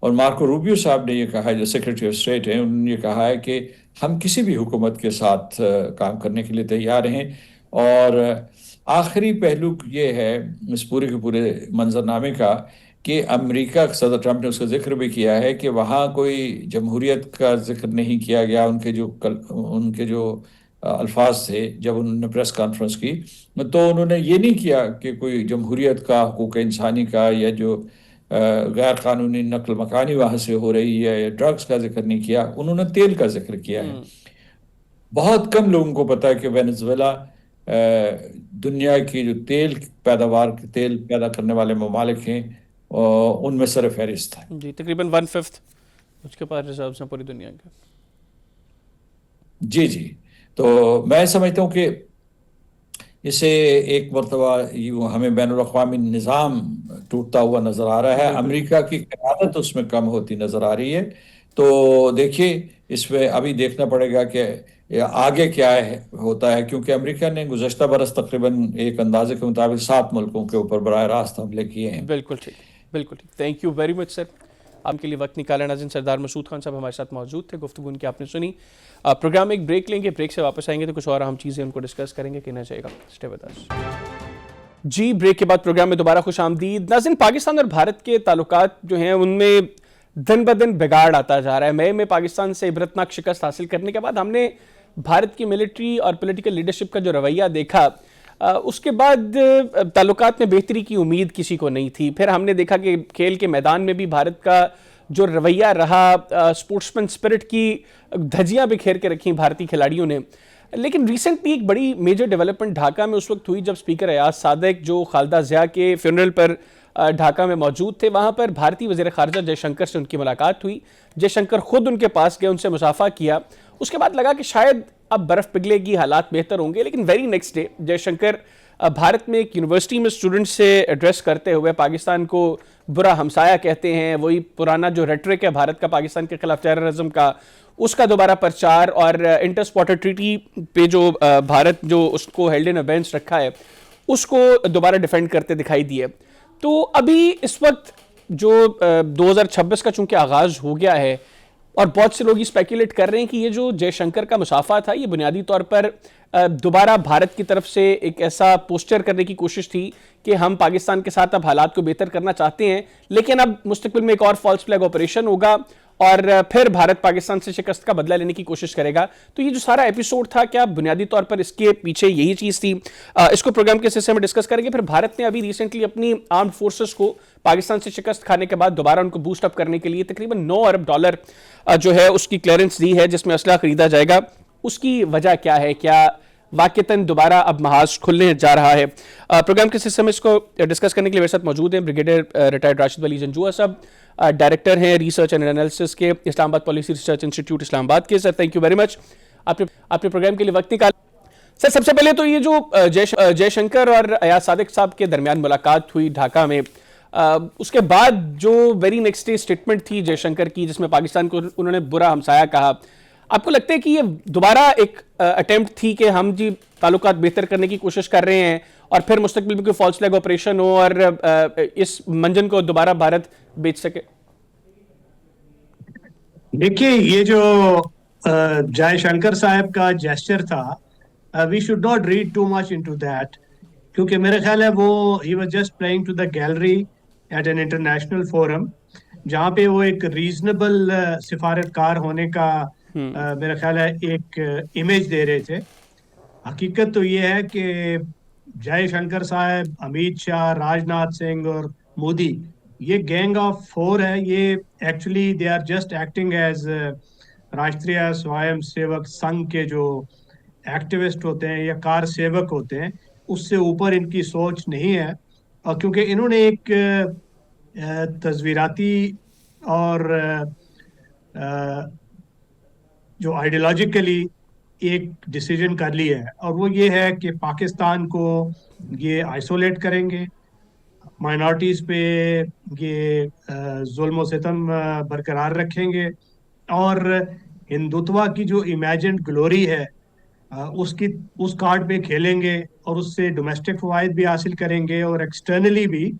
S2: اور مارکو روبیو صاحب نے یہ کہا ہے، جو سیکرٹری آف اسٹیٹ ہیں، انہوں نے یہ کہا ہے کہ ہم کسی بھی حکومت کے ساتھ کام کرنے کے لیے تیار ہیں۔ اور آخری پہلو یہ ہے اس پورے کے پورے منظرنامے کا کہ امریکہ، صدر ٹرمپ نے اس کا ذکر بھی کیا ہے کہ وہاں کوئی جمہوریت کا ذکر نہیں کیا گیا۔ ان کے جو الفاظ تھے جب انہوں نے پریس کانفرنس کی، تو انہوں نے یہ نہیں کیا کہ کوئی جمہوریت کا، حقوق انسانی کا، یا جو غیر قانونی نقل مکانی وہاں سے ہو رہی ہے، یا ڈرگز کا ذکر نہیں کیا، انہوں نے تیل کا ذکر کیا ہے۔ بہت کم لوگوں کو پتا ہے کہ وینزویلا دنیا کی جو تیل پیدا کرنے والے ممالک ہیں ان میں سر فہرست ہے۔
S1: جی، تقریباً 1/5 اس کے پاس ریزروز ہیں پوری دنیا کے۔
S2: جی، تو میں سمجھتا ہوں کہ اسے ایک مرتبہ ہمیں بین الاقوامی نظام ٹوٹتا ہوا نظر آ رہا ہے، امریکہ کی قیادت اس میں کم ہوتی نظر آ رہی ہے۔ تو دیکھیے، اس میں ابھی دیکھنا پڑے گا کہ آگے کیا ہوتا ہے، کیونکہ امریکہ نے گزشتہ برس تقریباً ایک اندازے کے مطابق 7 ملکوں کے اوپر براہ راست حملے کیے ہیں۔
S1: بالکل ٹھیک۔ تھینک یو ویری مچ سر، آپ کے لیے وقت نکالا۔ ناظرین، سردار مسعود خان صاحب ہمارے ساتھ موجود تھے، گفتگو ان کی آپ نے سنی۔ پروگرام ایک بریک لیں گے، بریک سے واپس آئیں گے تو کچھ اور اہم چیزیں ان کو ڈسکس کریں گے، کہنا چاہیے گا۔ Stay with us. جی، بریک کے بعد پروگرام میں دوبارہ خوش آمدید۔ ناظرین، پاکستان اور بھارت کے تعلقات جو ہیں ان میں دن بدن بگاڑ آتا جا رہا ہے۔ مئی میں پاکستان سے عبرتناک شکست حاصل کرنے کے بعد ہم نے بھارت کی ملٹری اور پولیٹیکل لیڈرشپ کا جو رویہ دیکھا، اس کے بعد تعلقات میں بہتری کی امید کسی کو نہیں تھی۔ پھر ہم نے دیکھا کہ کھیل کے میدان میں بھی بھارت کا جو رویہ رہا، سپورٹسمن اسپرٹ کی دھجیاں بکھیر کے رکھیں بھارتی کھلاڑیوں نے۔ لیکن ریسنٹلی ایک بڑی میجر ڈیولپمنٹ ڈھاکہ میں اس وقت ہوئی جب اسپیکر ایاز صادق جو خالدہ ضیاء کے فیونرل پر ڈھاکہ میں موجود تھے، وہاں پر بھارتی وزیر خارجہ جے شنکر سے ان کی ملاقات ہوئی۔ جے شنکر خود ان کے پاس گئے، ان سے مصافحہ کیا۔ اس کے بعد لگا کہ شاید اب برف پگھلے گی، حالات بہتر ہوں گے، لیکن ویری نیکسٹ ڈے جے شنکر بھارت میں ایک یونیورسٹی میں اسٹوڈنٹ سے ایڈریس کرتے ہوئے پاکستان کو برا ہمسایہ کہتے ہیں، وہی پرانا جو ریٹرک ہے بھارت کا پاکستان کے خلاف ٹیررزم کا، اس کا دوبارہ پرچار، اور انٹر اسپاٹر ٹریٹی پہ جو بھارت جو اس کو ہیلڈ ان ابینس رکھا ہے، اس کو دوبارہ ڈیفینڈ کرتے دکھائی دیے۔ تو ابھی اس وقت جو 2026 کا چونکہ آغاز ہو گیا ہے، اور بہت سے لوگ یہ اسپیکولیٹ کر رہے ہیں کہ یہ جو جے شنکر کا مصافحہ تھا، یہ بنیادی طور پر دوبارہ بھارت کی طرف سے ایک ایسا پوسچر کرنے کی کوشش تھی کہ ہم پاکستان کے ساتھ اب حالات کو بہتر کرنا چاہتے ہیں، لیکن اب مستقبل میں ایک اور فالس فلیگ آپریشن ہوگا، اور پھر بھارت پاکستان سے شکست کا بدلہ لینے کی کوشش کرے گا. تو یہ جو سارا ایپیسوڈ تھا, کیا بنیادی طور پر اس کے پیچھے یہی چیز تھی؟ اس کو پروگرام کے سلسلے میں ڈسکس کریں گے. پھر بھارت نے ابھی ریسنٹلی اپنی آرمڈ فورسز کو پاکستان سے شکست کھانے کے بعد دوبارہ ان کو بوسٹ اپ کرنے کے لیے تقریباً $9 ارب جو ہے اس کی کلیئرنس دی ہے, جس میں اسلحہ خریدا جائے گا. اس کی وجہ کیا ہے؟ کیا واقعتاً دوبارہ اب محاذ کھلنے جا رہا ہے؟ پروگرام کے سلسلے میں اس کو ڈسکس کرنے کے لیے میرے ساتھ موجود ہیں بریگیڈیئر ریٹائرڈ راشد ولی جنجوعہ صاحب, ڈائریکٹر ہیں ریسرچ اینڈ انالیسس کے اسلام آباد پالیسی ریسرچ انسٹیٹیوٹ اسلام آباد کے. Sir thank you very much, آپ نے پروگرام کے لیے وقت نکالا. سر سب سے پہلے تو یہ جو جے شنکر اور ایاز صادق صاحب کے درمیان ملاقات ہوئی ڈھاکہ میں, اس کے بعد جو ویری نیکسٹ ڈے اسٹیٹمنٹ تھی جے شنکر کی, جس میں پاکستان کو انہوں نے برا ہمسایہ کہا, آپ کو لگتا ہے کہ یہ دوبارہ ایک اٹیمپٹ تھی کہ ہم جی تعلقات بہتر کرنے کی کوشش کر رہے ہیں اور پھر مستقبل میں کوئی فالس فلیگ آپریشن ہو اور اس منجن کو دوبارہ بھارت بیچ سکے؟
S3: دیکھیے, یہ جو جے شنکر صاحب کا جیسچر تھا, we should not read too much into that, کیونکہ میرے خیال ہے وہ ہی was just playing to the gallery at an international forum, جہاں پہ وہ ایک ریزنیبل سفارتکار ہونے کا میرا خیال ہے ایک امیج دے رہے تھے. حقیقت تو یہ ہے کہ جے شنکر صاحب, امیت شاہ, راج ناتھ سنگھ اور مودی, یہ گینگ آف فور ہے. یہ actually they are just acting as Rashtriya Swayam Sevak Sangh کے جو ایکٹیوسٹ ہوتے ہیں یا کار سیوک ہوتے ہیں, اس سے اوپر ان کی سوچ نہیں ہے. اور کیونکہ انہوں نے ایک تصویراتی اور جو آئیڈیالوجیکلی ایک ڈیسیجن کر لی ہے, اور وہ یہ ہے کہ پاکستان کو یہ آئسولیٹ کریں گے, مائنورٹیز پہ یہ ظلم و ستم برقرار رکھیں گے, اور ہندوتوا کی جو امیجنڈ گلوری ہے اس کارڈ پہ کھیلیں گے, اور اس سے ڈومیسٹک فوائد بھی حاصل کریں گے, اور ایکسٹرنلی بھی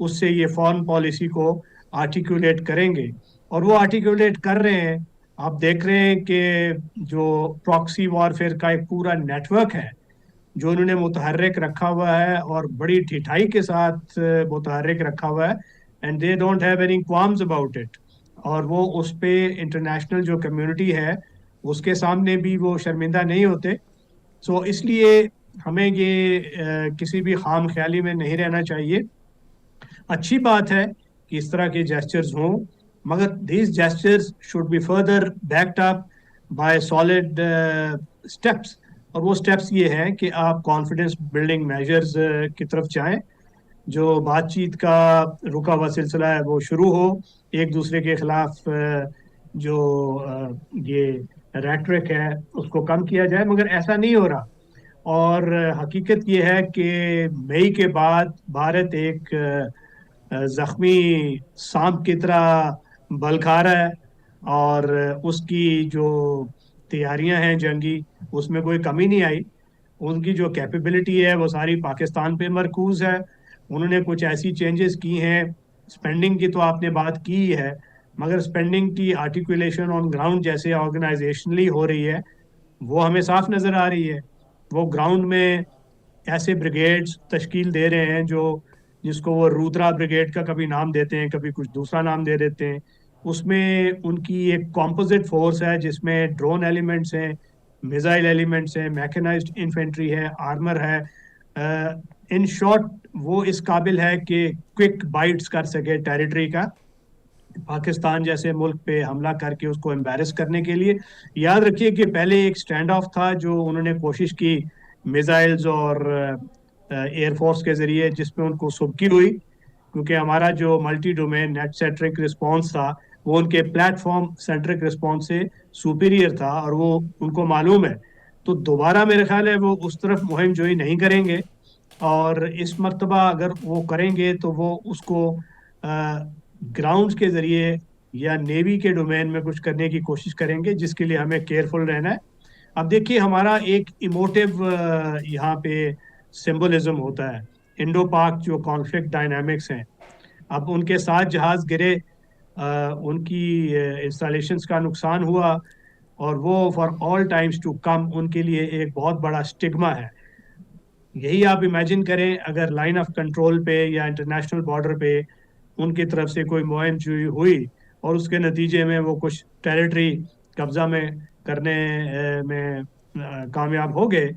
S3: اس سے یہ فارن پالیسی کو آرٹیکولیٹ کریں گے. اور وہ آرٹیکولیٹ کر رہے ہیں. آپ دیکھ رہے ہیں کہ جو پراکسی وارفیئر کا ایک پورا نیٹ ورک ہے جو انہوں نے متحرک رکھا ہوا ہے, اور بڑی ٹھٹائی کے ساتھ متحرک رکھا ہوا ہے, and they don't have any qualms about it. اور وہ اس پہ انٹرنیشنل جو کمیونٹی ہے اس کے سامنے بھی وہ شرمندہ نہیں ہوتے. سو اس لیے ہمیں یہ کسی بھی خام خیالی میں نہیں رہنا چاہیے. اچھی بات ہے کہ اس طرح کے جیسچرز ہوں, مگر these gestures should be further backed up by solid steps. اور وہ steps یہ ہیں کہ آپ confidence building measures کی طرف جائیں, جو بات چیت کا رکا ہوا سلسلہ ہے وہ شروع ہو, ایک دوسرے کے خلاف جو یہ ریٹرک ہے اس کو کم کیا جائے, مگر ایسا نہیں ہو رہا. اور حقیقت یہ ہے کہ مئی کے بعد بھارت ایک زخمی سانپ کی طرح بل کھا رہا ہے, اور اس کی جو تیاریاں ہیں جنگی اس میں کوئی کمی نہیں آئی. ان کی جو کیپیبلٹی ہے وہ ساری پاکستان پہ مرکوز ہے. انہوں نے کچھ ایسی چینجز کی ہیں, اسپینڈنگ کی تو آپ نے بات کی ہے, مگر اسپینڈنگ کی آرٹیکولیشن آن گراؤنڈ جیسے آرگنائزیشنلی ہو رہی ہے وہ ہمیں صاف نظر آ رہی ہے. وہ گراؤنڈ میں ایسے بریگیڈز تشکیل دے رہے ہیں جس کو وہ رودرا بریگیڈ کا کبھی نام دیتے ہیں, کبھی کچھ دوسرا نام دے دیتے ہیں. اس میں ان کی ایک کمپوزٹ فورس ہے جس میں ڈرون ایلیمنٹس ہیں, میزائل ایلیمنٹس ہیں, میکنائزڈ انفینٹری ہے, آرمر ہے. ان شارٹ وہ اس قابل ہے کہ کوئک بائٹس کر سکے ٹیریٹری کا, پاکستان جیسے ملک پہ حملہ کر کے اس کو امبیرس کرنے کے لیے. یاد رکھیے کہ پہلے ایک سٹینڈ آف تھا جو انہوں نے کوشش کی میزائلز اور ایئر فورس کے ذریعے, جس میں ان کو سبکی ہوئی, کیونکہ ہمارا جو multi domain net centric response تھا وہ ان کے پلیٹ فارم سینٹرک رسپانس سے سپیریئر تھا, اور وہ ان کو معلوم ہے. تو دوبارہ میرے خیال ہے وہ اس طرف مہم جوئی نہیں کریں گے, اور اس مرتبہ اگر وہ کریں گے تو وہ اس کو گراؤنڈز کے ذریعے یا نیوی کے ڈومین میں کچھ کرنے کی کوشش کریں گے, جس کے لیے ہمیں کیئرفل رہنا ہے. اب دیکھیے ہمارا ایک ایموٹیو یہاں پہ سمبولزم ہوتا ہے, انڈو پاک جو کانفلکٹ ڈائنامکس ہیں. اب ان کے ساتھ جہاز گرے, ان کی انسٹالیشنز کا نقصان ہوا, اور وہ for all times to come ان کے لیے ایک بہت بڑا اسٹگما ہے. یہی آپ امیجن کریں اگر لائن آف کنٹرول پہ یا انٹرنیشنل بارڈر پہ ان کی طرف سے کوئی مہم جوئی ہوئی اور اس کے نتیجے میں وہ کچھ ٹیریٹری قبضہ میں کرنے میں کامیاب ہو گئے.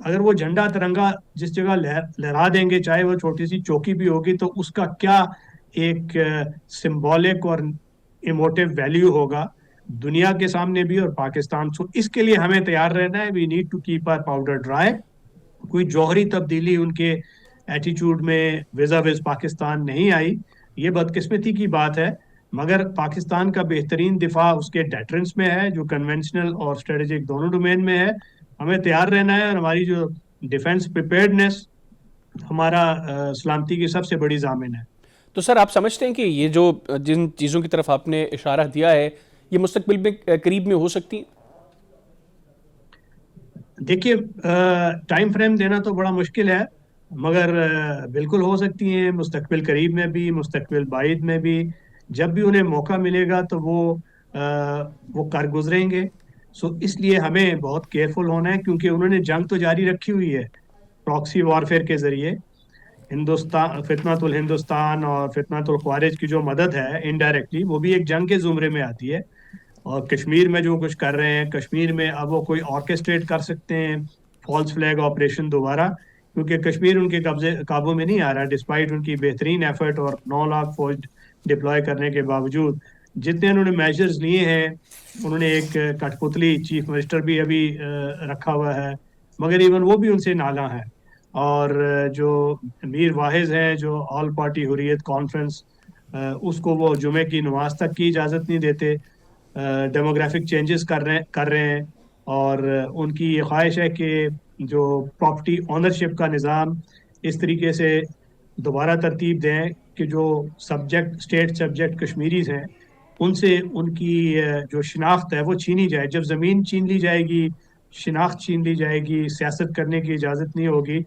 S3: اگر وہ جھنڈا ترنگا جس جگہ لہرا دیں گے, چاہے وہ چھوٹی سی چوکی بھی ہوگی, تو اس کا کیا ایک سمبولک اور ایموٹیو ویلیو ہوگا دنیا کے سامنے بھی اور پاکستان. سو اس کے لیے ہمیں تیار رہنا ہے. We need to keep our powder dry. کوئی جوہری تبدیلی ان کے ایٹیچیوڈ میں ویزا ویز پاکستان نہیں آئی, یہ بدقسمتی کی بات ہے, مگر پاکستان کا بہترین دفاع اس کے ڈیٹرنس میں ہے, جو کنونشنل اور اسٹریٹجک دونوں ڈومین میں ہے. ہمیں تیار رہنا ہے, اور ہماری جو ڈیفنس پریپیئرڈنیس ہمارا سلامتی کی سب سے بڑی ضامن ہے.
S1: تو سر آپ سمجھتے ہیں کہ یہ جو جن چیزوں کی طرف آپ نے اشارہ دیا ہے یہ مستقبل میں قریب میں ہو سکتی ہیں؟
S3: دیکھیے, ٹائم فریم دینا تو بڑا مشکل ہے, مگر بالکل ہو سکتی ہیں, مستقبل قریب میں بھی, مستقبل بعید میں بھی. جب بھی انہیں موقع ملے گا تو وہ کر گزریں گے. سو اس لیے ہمیں بہت کیئرفل ہونا ہے, کیونکہ انہوں نے جنگ تو جاری رکھی ہوئی ہے پراکسی وارفیئر کے ذریعے. ہندوستان, فتنۃ الہندوستان اور فتنۃ الخوارج کی جو مدد ہے انڈائریکٹلی, وہ بھی ایک جنگ کے زمرے میں آتی ہے. اور کشمیر میں جو کچھ کر رہے ہیں, کشمیر میں اب وہ کوئی آرکیسٹریٹ کر سکتے ہیں فالس فلیگ آپریشن دوبارہ, کیونکہ کشمیر ان کے قابو میں نہیں آ رہا, ڈسپائٹ ان کی بہترین ایفرٹ اور 9 لاکھ فوج ڈپلوائے کرنے کے باوجود. جتنے انہوں نے میجرز لیے ہیں, انہوں نے ایک کٹ پتلی چیف منسٹر بھی ابھی رکھا ہوا ہے, مگر ایون وہ بھی ان سے نالاں ہے. اور جو میر واحد ہے جو آل پارٹی حریت کانفرنس, اس کو وہ جمعے کی نماز تک کی اجازت نہیں دیتے. ڈیموگرافک چینجز کر رہے ہیں, اور ان کی یہ خواہش ہے کہ جو پراپرٹی اونرشپ کا نظام اس طریقے سے دوبارہ ترتیب دیں کہ جو اسٹیٹ سبجیکٹ کشمیریز ہیں ان سے ان کی جو شناخت ہے وہ چھینی جائے. جب زمین چھین لی جائے گی, شناخت چھین لی جائے گی, سیاست کرنے کی اجازت نہیں ہوگی,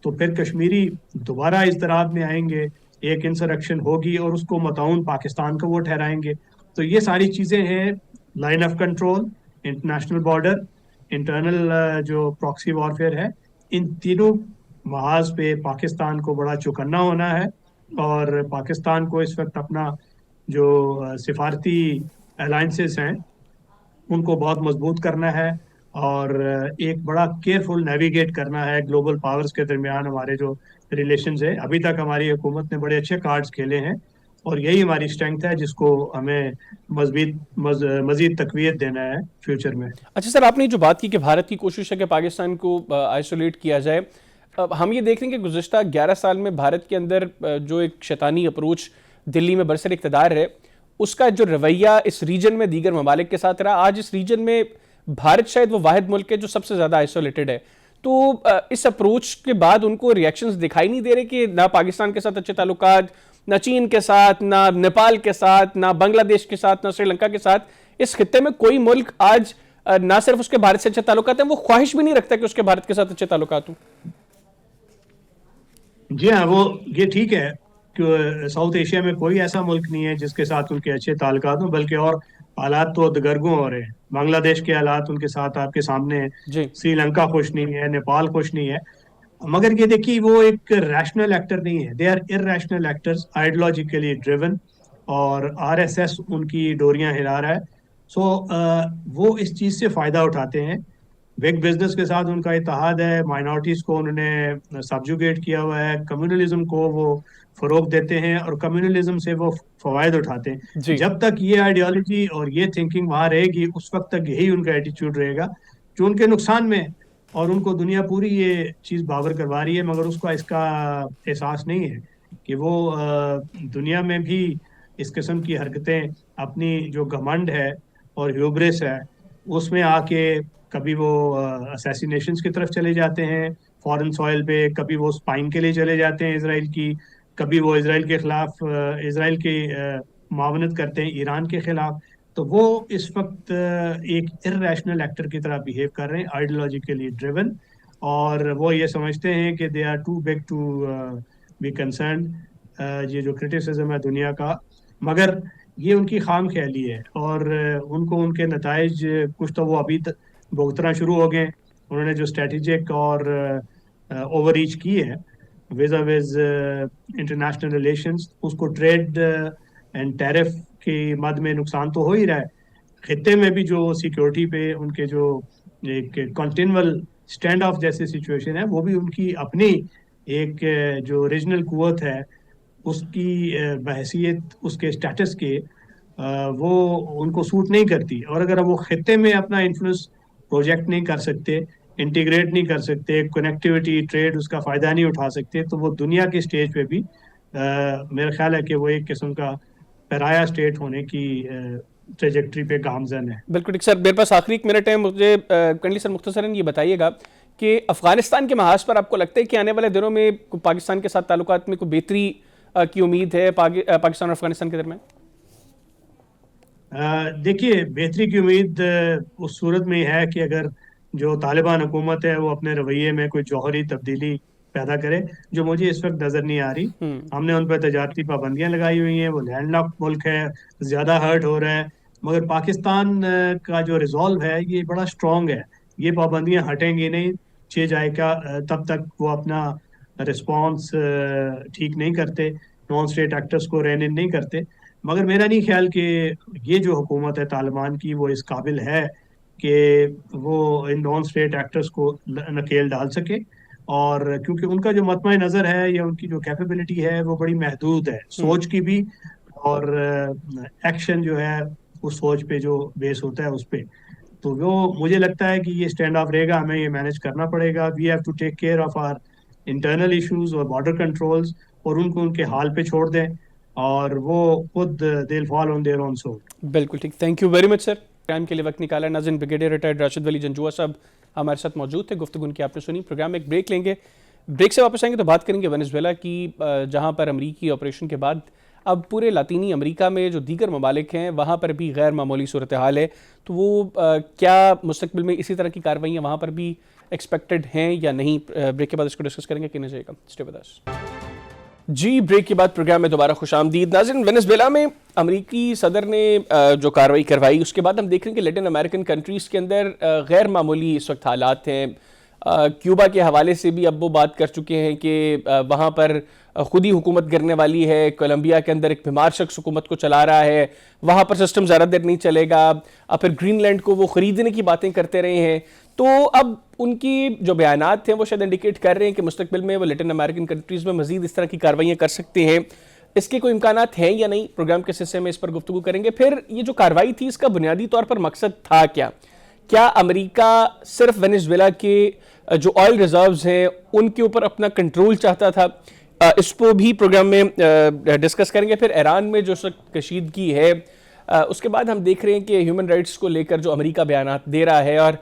S3: تو پھر کشمیری دوبارہ اضطراب میں آئیں گے, ایک انسرکشن ہوگی اور اس کو متعاون پاکستان کو وہ ٹھہرائیں گے. تو یہ ساری چیزیں ہیں, line of control, international border, internal جو پراکسی وارفیئر ہے, ان تینوں محاذ پہ پاکستان کو بڑا چوکنا ہونا ہے. اور پاکستان کو اس وقت اپنا جو سفارتی الائنسز ہیں ان کو بہت مضبوط کرنا ہے, اور ایک بڑا کیئرفل نیویگیٹ کرنا ہے گلوبل پاورز کے درمیان ہمارے جو ریلیشنز ہیں. ابھی تک ہماری حکومت نے بڑے اچھے کارڈز کھیلے ہیں, اور یہی ہماری اسٹرینگتھ ہے جس کو ہمیں مزید تقویت دینا ہے فیوچر میں.
S1: اچھا سر, آپ نے جو بات کی کہ بھارت کی کوشش ہے کہ پاکستان کو آئسولیٹ کیا جائے, ہم یہ دیکھ رہے ہیں کہ گزشتہ 11 سال میں بھارت کے اندر جو ایک شیطانی اپروچ دلی میں برسر اقتدار ہے, اس کا جو رویہ اس ریجن میں دیگر ممالک کے ساتھ رہا, آج اس ریجن میں بھارت شاید وہ واحد ملک ہے جو سب سے زیادہ آئسولیٹڈ ہے. تو اس اپروچ کے بعد ان کو ریئیکشنز دکھائی نہیں دے رہے کہ نہ پاکستان کے ساتھ اچھے تعلقات, نہ چین کے ساتھ, نہ نیپال کے ساتھ, نہ بنگلہ دیش کے ساتھ, نہ سری لنکا کے ساتھ, اس خطے میں کوئی ملک آج نہ صرف اس کے بھارت سے اچھے تعلقات ہیں, وہ خواہش بھی نہیں رکھتا کہ اس کے بھارت کے ساتھ اچھے تعلقات ہوں؟
S3: جی ہاں, وہ یہ ٹھیک ہے کہ ساؤتھ ایشیا میں کوئی ایسا ملک نہیں ہے جس کے ساتھ ان کے اچھے تعلقات ہوں, بلکہ اور حالات تو دگرگوں ہو رہے ہیں. بنگلہ دیش کے حالات ان کے ساتھ آپ کے سامنے ہیں,
S1: جی
S3: سری لنکا خوش نہیں ہے, نیپال خوش نہیں ہے. مگر یہ دیکھیے, وہ ایک ریشنل ایکٹر نہیں ہے, they are irrational actors, ideologically driven, اور آر ایس ایس ان کی ڈوریاں ہلا رہا ہے. سو وہ اس چیز سے فائدہ اٹھاتے ہیں. بگ بزنس کے ساتھ ان کا اتحاد ہے, مائنورٹیز کو انہوں نے سبجوگیٹ کیا ہوا ہے, کمیونلزم کو وہ فروغ دیتے ہیں, اور کمیونلزم سے وہ فوائد اٹھاتے ہیں.
S1: جی
S3: جب تک یہ آئیڈیالوجی اور یہ تھنکنگ وہاں رہے گی, اس وقت تک یہی ان کا ایٹیچیوڈ رہے گا جو ان کے نقصان میں, اور ان کو دنیا پوری یہ چیز باور کروا رہی ہے, مگر اس کا احساس نہیں ہے کہ وہ دنیا میں بھی اس قسم کی حرکتیں, اپنی جو گھمنڈ ہے اور ہیوبرس ہے, اس میں آ کے کبھی وہ اسیسینیشنز کی طرف چلے جاتے ہیں فارن سوائل پہ, کبھی وہ اسپائن کے لیے چلے جاتے ہیں اسرائیل کی, کبھی وہ اسرائیل کے خلاف اسرائیل کی معاونت کرتے ہیں ایران کے خلاف. تو وہ اس وقت ایک ارریشنل ایکٹر کی طرح بیہیو کر رہے ہیں, آئیڈیالوجیکلی ڈریون, اور وہ یہ سمجھتے ہیں کہ they are too big to be concerned. یہ جو کرٹیسزم ہے دنیا کا, مگر یہ ان کی خام خیالی ہے, اور ان کو ان کے نتائج کچھ تو وہ ابھی بھگتنا شروع ہو گئے. انہوں نے جو اسٹریٹجک اور اوور ریچ کی ہے ویز انٹرنیشنل ریلیشنز, اس کو ٹریڈ اینڈ ٹیرف کی مد میں نقصان تو ہو ہی رہا ہے، خطے میں بھی جو سیکیورٹی پہ ان کے جو ایک کنٹینول اسٹینڈ آف جیسی سچویشن ہے، وہ بھی ان کی اپنی ایک جو ریجنل قوت ہے اس کی بحیثیت اس کے اسٹیٹس کے وہ ان کو سوٹ نہیں کرتی. اور اگر وہ خطے میں اپنا انفلوئنس پروجیکٹ نہیں کر سکتے، انٹیگریٹ نہیں کر سکتے، کنیکٹیوٹی ٹریڈ اس کا فائدہ نہیں اٹھا سکتے، تو وہ دنیا کے اسٹیج پہ بھی میرا خیال ہے کہ وہ ایک قسم کا پرایا اسٹیٹ ہونے کی ٹریجیکٹری پہ گامزن ہے.
S1: بالکل ٹھیک سر، میرے پاس آخری ایک منٹ ہے، مجھے کنڈلی سر مختصراً یہ بتائیے گا کہ افغانستان کے محاذ پر آپ کو لگتا ہے کہ آنے والے دنوں میں پاکستان کے ساتھ تعلقات میں کوئی بہتری کی امید ہے پاکستان اور افغانستان کے درمیان؟
S3: دیکھیے، بہتری کی امید اس صورت میں ہے کہ اگر جو طالبان حکومت ہے وہ اپنے رویے میں کوئی جوہری تبدیلی پیدا کرے، جو مجھے اس وقت نظر نہیں آ رہی. ہم نے ان پہ تجارتی پابندیاں لگائی ہوئی ہیں، وہ لینڈ لاک ملک ہے، زیادہ ہرٹ ہو رہا ہے، مگر پاکستان کا جو ریزالو ہے یہ بڑا اسٹرانگ ہے. یہ پابندیاں ہٹیں گی نہیں جائے گا تب تک وہ اپنا رسپانس ٹھیک نہیں کرتے، نان اسٹیٹ ایکٹرز کو رین ان نہیں کرتے. مگر میرا نہیں خیال کہ یہ جو حکومت ہے طالبان کی وہ اس قابل ہے کہ وہ ان نان اسٹیٹ ایکٹرز کو نکیل ڈال سکے. اور کیونکہ ان کا جو مطمع نظر ہے یا ان کی جو کیپیبلٹی ہے وہ بڑی محدود ہے، سوچ کی بھی اور ایکشن جو ہے اس سوچ پہ جو بیس ہوتا ہے اس پہ. تو وہ مجھے لگتا ہے کہ یہ اسٹینڈ آف رہے گا، ہمیں یہ مینیج کرنا پڑے گا. We have to take care of our internal issues اور بارڈر کنٹرولز، اور ان کو ان کے حال پہ چھوڑ دیں اور وہ خود they'll fall on their own sword.
S1: بالکل ٹھیک، thank you very much sir, time کے لیے وقت نکالا. ناظرین، بریگیڈیئر ریٹائرڈ راشد ولی جنجوعہ صاحب ہمارے ساتھ موجود تھے، گفتگو ان کی آپ نے سنی. پروگرام میں ایک بریک لیں گے، بریک سے واپس آئیں گے تو بات کریں گے وینزویلا کی، جہاں پر امریکی آپریشن کے بعد اب پورے لاطینی امریکہ میں جو دیگر ممالک ہیں وہاں پر بھی غیر معمولی صورتحال ہے. تو وہ کیا مستقبل میں اسی طرح کی کارروائیاں وہاں پر بھی ایکسپیکٹڈ ہیں یا نہیں؟ بریک کے بعد اس کو ڈسکس کریں گے. کہنا چاہیے گا اسٹے ود اس. جی، بریک کے بعد پروگرام میں دوبارہ خوش آمدید. ناظرین، وینزویلا میں امریکی صدر نے جو کارروائی کروائی اس کے بعد ہم دیکھ رہے ہیں کہ لیٹن امریکن کنٹریز کے اندر غیر معمولی اس وقت حالات ہیں. کیوبا کے حوالے سے بھی اب وہ بات کر چکے ہیں کہ وہاں پر خود ہی حکومت گرنے والی ہے. کولمبیا کے اندر ایک بیمار شخص حکومت کو چلا رہا ہے، وہاں پر سسٹم زیادہ دیر نہیں چلے گا. پھر گرین لینڈ کو وہ خریدنے کی باتیں کرتے رہے ہیں. تو اب ان کی جو بیانات ہیں وہ شاید انڈیکیٹ کر رہے ہیں کہ مستقبل میں وہ لیٹن امریکن کنٹریز میں مزید اس طرح کی کارروائیاں کر سکتے ہیں. اس کے کوئی امکانات ہیں یا نہیں؟ پروگرام کے حصے میں اس پر گفتگو کریں گے. پھر یہ جو کارروائی تھی اس کا بنیادی طور پر مقصد تھا کیا امریکہ صرف وینزویلا کے جو آئل ریزروز ہیں ان کے اوپر اپنا کنٹرول چاہتا تھا؟ اس کو بھی پروگرام میں ڈسکس کریں گے. پھر ایران میں جو کشیدگی ہے اس کے بعد ہم دیکھ رہے ہیں کہ ہیومن رائٹس کو لے کر جو امریکہ بیانات دے رہا ہے اور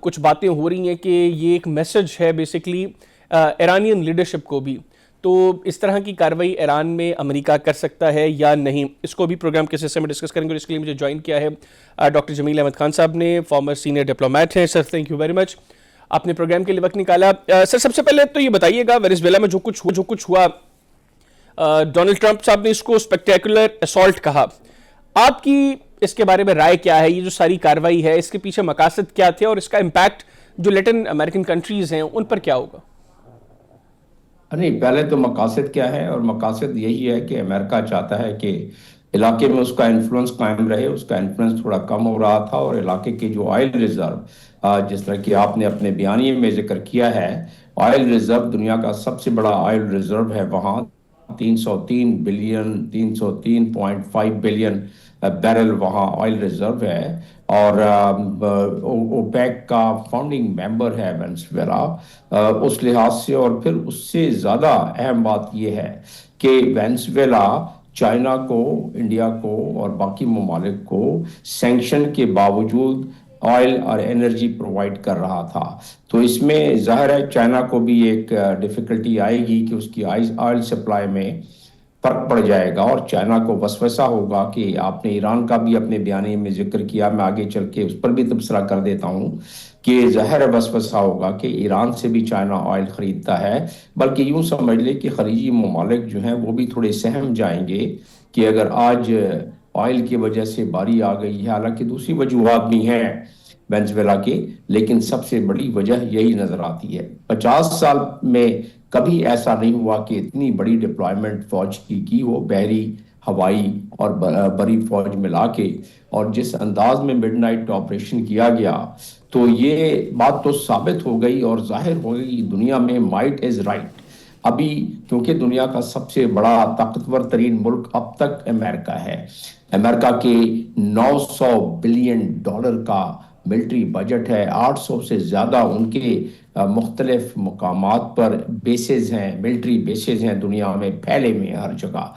S1: کچھ باتیں ہو رہی ہیں کہ یہ ایک میسج ہے بیسیکلی ایرانین لیڈرشپ کو بھی. تو اس طرح کی کارروائی ایران میں امریکہ کر سکتا ہے یا نہیں؟ اس کو بھی پروگرام کے حصے میں ڈسکس کریں گے. اور اس کے لیے مجھے جوائن کیا ہے ڈاکٹر جمیل احمد خان صاحب نے، فارمر سینئر ڈپلومیٹ ہیں. سر، تھینک یو ویری مچ، آپ نے پروگرام کے لیے وقت نکالا. سر، سب سے پہلے تو یہ بتائیے گا وینزویلا میں جو کچھ ہوا، ڈونلڈ ٹرمپ صاحب نے اس کو اسپیکٹیکولر اسالٹ کہا. آپ کی اس کے بارے میں رائے کیا ہے؟ یہ جو ساری کارروائی ہے اس کے پیچھے مقاصد کیا تھے اور اس کا امپیکٹ جو لیٹن امریکن کنٹریز ہیں ان پر کیا ہوگا؟
S4: نہیں، پہلے تو مقاصد کیا ہے، اور مقاصد یہی ہے کہ امریکہ چاہتا ہے کہ علاقے میں اس کا انفلوئنس قائم رہے. اس کا انفلوئنس تھوڑا کم ہو رہا تھا، اور علاقے کے جو آئل ریزرو، جس طرح کہ آپ نے اپنے بیانیے میں ذکر کیا ہے، آئل ریزرو دنیا کا سب سے بڑا آئل ریزرو ہے وہاں. 303.5 بلین بیرل وہاں آئل ریزرو ہے، اور اوپیک کا فاؤنڈنگ ممبر ہے وینزویلا اس لحاظ سے. اور پھر اس سے زیادہ اہم بات یہ ہے کہ وینزویلا چائنا کو، انڈیا کو اور باقی ممالک کو سینکشن کے باوجود آئل اور انرجی پرووائڈ کر رہا تھا. تو اس میں ظاہر ہے چائنا کو بھی ایک ڈیفیکلٹی آئے گی کہ اس کی آئل سپلائی میں فرق پڑ جائے گا، اور چائنا کو وسوسہ ہوگا کہ آپ نے ایران کا بھی اپنے بیانیے میں ذکر کیا، میں آگے چل کے اس پر بھی تبصرہ کر دیتا ہوں کہ ظاہر وسوسہ ہوگا کہ ایران سے بھی چائنا آئل خریدتا ہے. بلکہ یوں سمجھ لے کہ خلیجی ممالک جو ہیں وہ بھی تھوڑے سہم جائیں گے کہ اگر آج آئل کی وجہ سے باری آ گئی ہے. حالانکہ دوسری وجوہات بھی ہیں وینزویلا کے، لیکن سب سے بڑی وجہ یہی نظر آتی ہے. 50 سال میں کبھی ایسا نہیں ہوا کہ اتنی بڑی ڈپلائمنٹ فوج کی ہو، بحری ہوائی اور بری فوج ملا کے، اور جس انداز میں مڈ نائٹ آپریشن کیا گیا، تو یہ بات تو ثابت ہو گئی اور ظاہر ہو گئی کہ دنیا میں مائٹ از رائٹ. ابھی کیونکہ دنیا کا سب سے بڑا طاقتور ترین ملک اب تک امریکہ ہے. امریکہ کے $900 بلین کا ملٹری بجٹ ہے. 800 سے زیادہ ان کے مختلف مقامات پر بیسز ہیں، ملٹری بیسز ہیں دنیا میں پھیلے ہوئے ہر جگہ.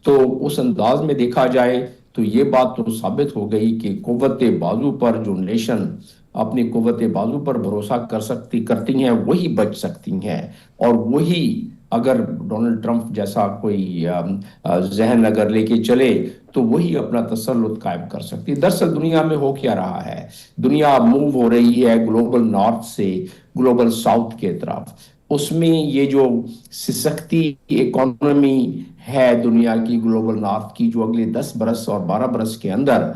S4: تو اس انداز میں دیکھا جائے تو یہ بات تو ثابت ہو گئی کہ قوت بازو پر جو نیشن اپنی قوت بازو پر بھروسہ کرتی ہیں وہی بچ سکتی ہیں، اور وہی اگر ڈونلڈ ٹرمپ جیسا کوئی ذہن اگر لے کے چلے تو وہی اپنا تسلط قائم کر سکتی. دراصل دنیا میں ہو کیا رہا ہے؟ دنیا موو ہو رہی ہے گلوبل نارتھ سے گلوبل ساؤتھ کے طرف. اس میں یہ جو سسکتی اکانومی ہے دنیا کی گلوبل نارتھ کی، جو اگلے 10 برس اور 12 برس کے اندر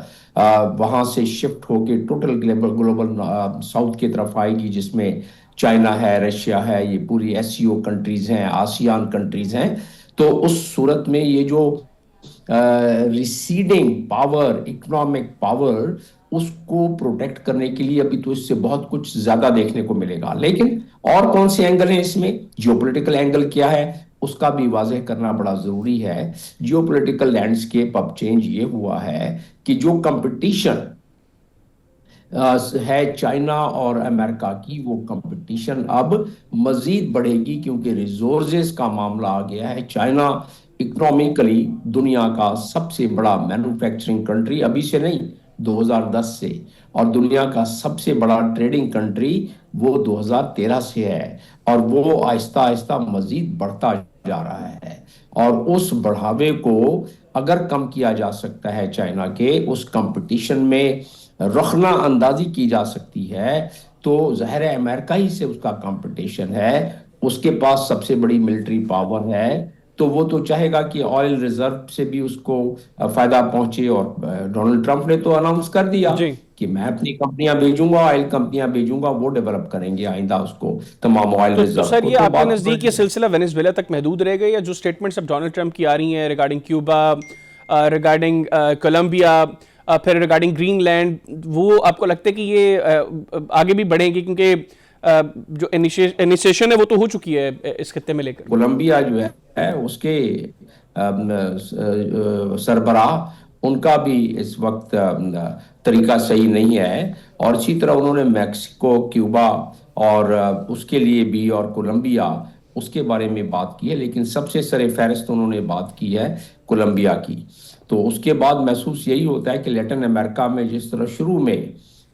S4: وہاں سے شفٹ ہو کے ٹوٹل گلوبل ساؤتھ کی طرف آئے گی، جس میں چائنا ہے، رشیا ہے، یہ پوری SCO کنٹریز ہیں، آسیان کنٹریز ہیں. تو اس صورت میں یہ جو ریسیڈنگ پاور، اکنامک پاور، اس کو پروٹیکٹ کرنے کے لیے ابھی تو اس سے بہت کچھ زیادہ دیکھنے کو ملے گا. لیکن اور کون سے اینگل ہیں اس میں؟ جیو پولیٹیکل اینگل کیا ہے اس کا بھی واضح کرنا بڑا ضروری ہے. جیو پولیٹیکل لینڈسکیپ اب چینج یہ ہوا ہے کہ جو کمپٹیشن ہے چائنا اور امریکہ کی، وہ کمپٹیشن اب مزید بڑھے گی، کیونکہ ریسورسز کا معاملہ آ گیا ہے. چائنا اکنامیکلی دنیا کا سب سے بڑا مینوفیکچرنگ کنٹری ابھی سے نہیں، 2010 سے، اور دنیا کا سب سے بڑا ٹریڈنگ کنٹری وہ 2013 سے ہے، اور وہ آہستہ آہستہ مزید بڑھتا جا رہا ہے. اور اس بڑھاوے کو اگر کم کیا جا سکتا ہے چائنا کے اس کمپٹیشن میں رخنہ اندازی کی جا سکتی ہے، تو ظاہر ہے امریکہ ہی سے اس کا کمپٹیشن ہے، اس کے پاس سب سے بڑی ملٹری پاور ہے، تو وہ تو چاہے گا کہ آئل ریزرو سے بھی اس کو فائدہ پہنچے. اور ڈونلڈ ٹرمپ نے تو اناؤنس کر دیا
S1: جی
S4: کہ میں اپنی کمپنیاں بھیجوں گا، آئل کمپنیاں بھیجوں گا، وہ ڈیولپ کریں گے آئندہ اس کو، تمام آئل
S1: تو
S4: ریزرو
S1: سر
S4: کو.
S1: یہ
S4: تو
S1: آپ کے
S4: بات
S1: نزدیک یہ سلسلہ وینیزویلا تک محدود رہ گئے، یا جو سٹیٹمنٹس اب ڈونلڈ ٹرمپ کی آ رہی ہیں ریگارڈنگ کیوبا، ریگارڈنگ کولمبیا، پھر ریگارڈنگ گرین لینڈ، وہ آپ کو لگتا ہے کہ یہ آگے بھی بڑھیں گے؟ کیونکہ جو انیشیشن ہے وہ تو ہو چکی ہے اس خطے میں لے کر.
S4: کولمبیا جو ہے اس کے سربراہ ان کا بھی اس وقت طریقہ صحیح نہیں ہے، اور اسی طرح انہوں نے میکسیکو، کیوبا اور اس کے لیے بھی، اور کولمبیا اس کے بارے میں بات کی ہے، لیکن سب سے سر فہرست انہوں نے بات کی ہے کولمبیا کی. تو اس کے بعد محسوس یہی ہوتا ہے کہ لیٹن امریکہ میں جس طرح شروع میں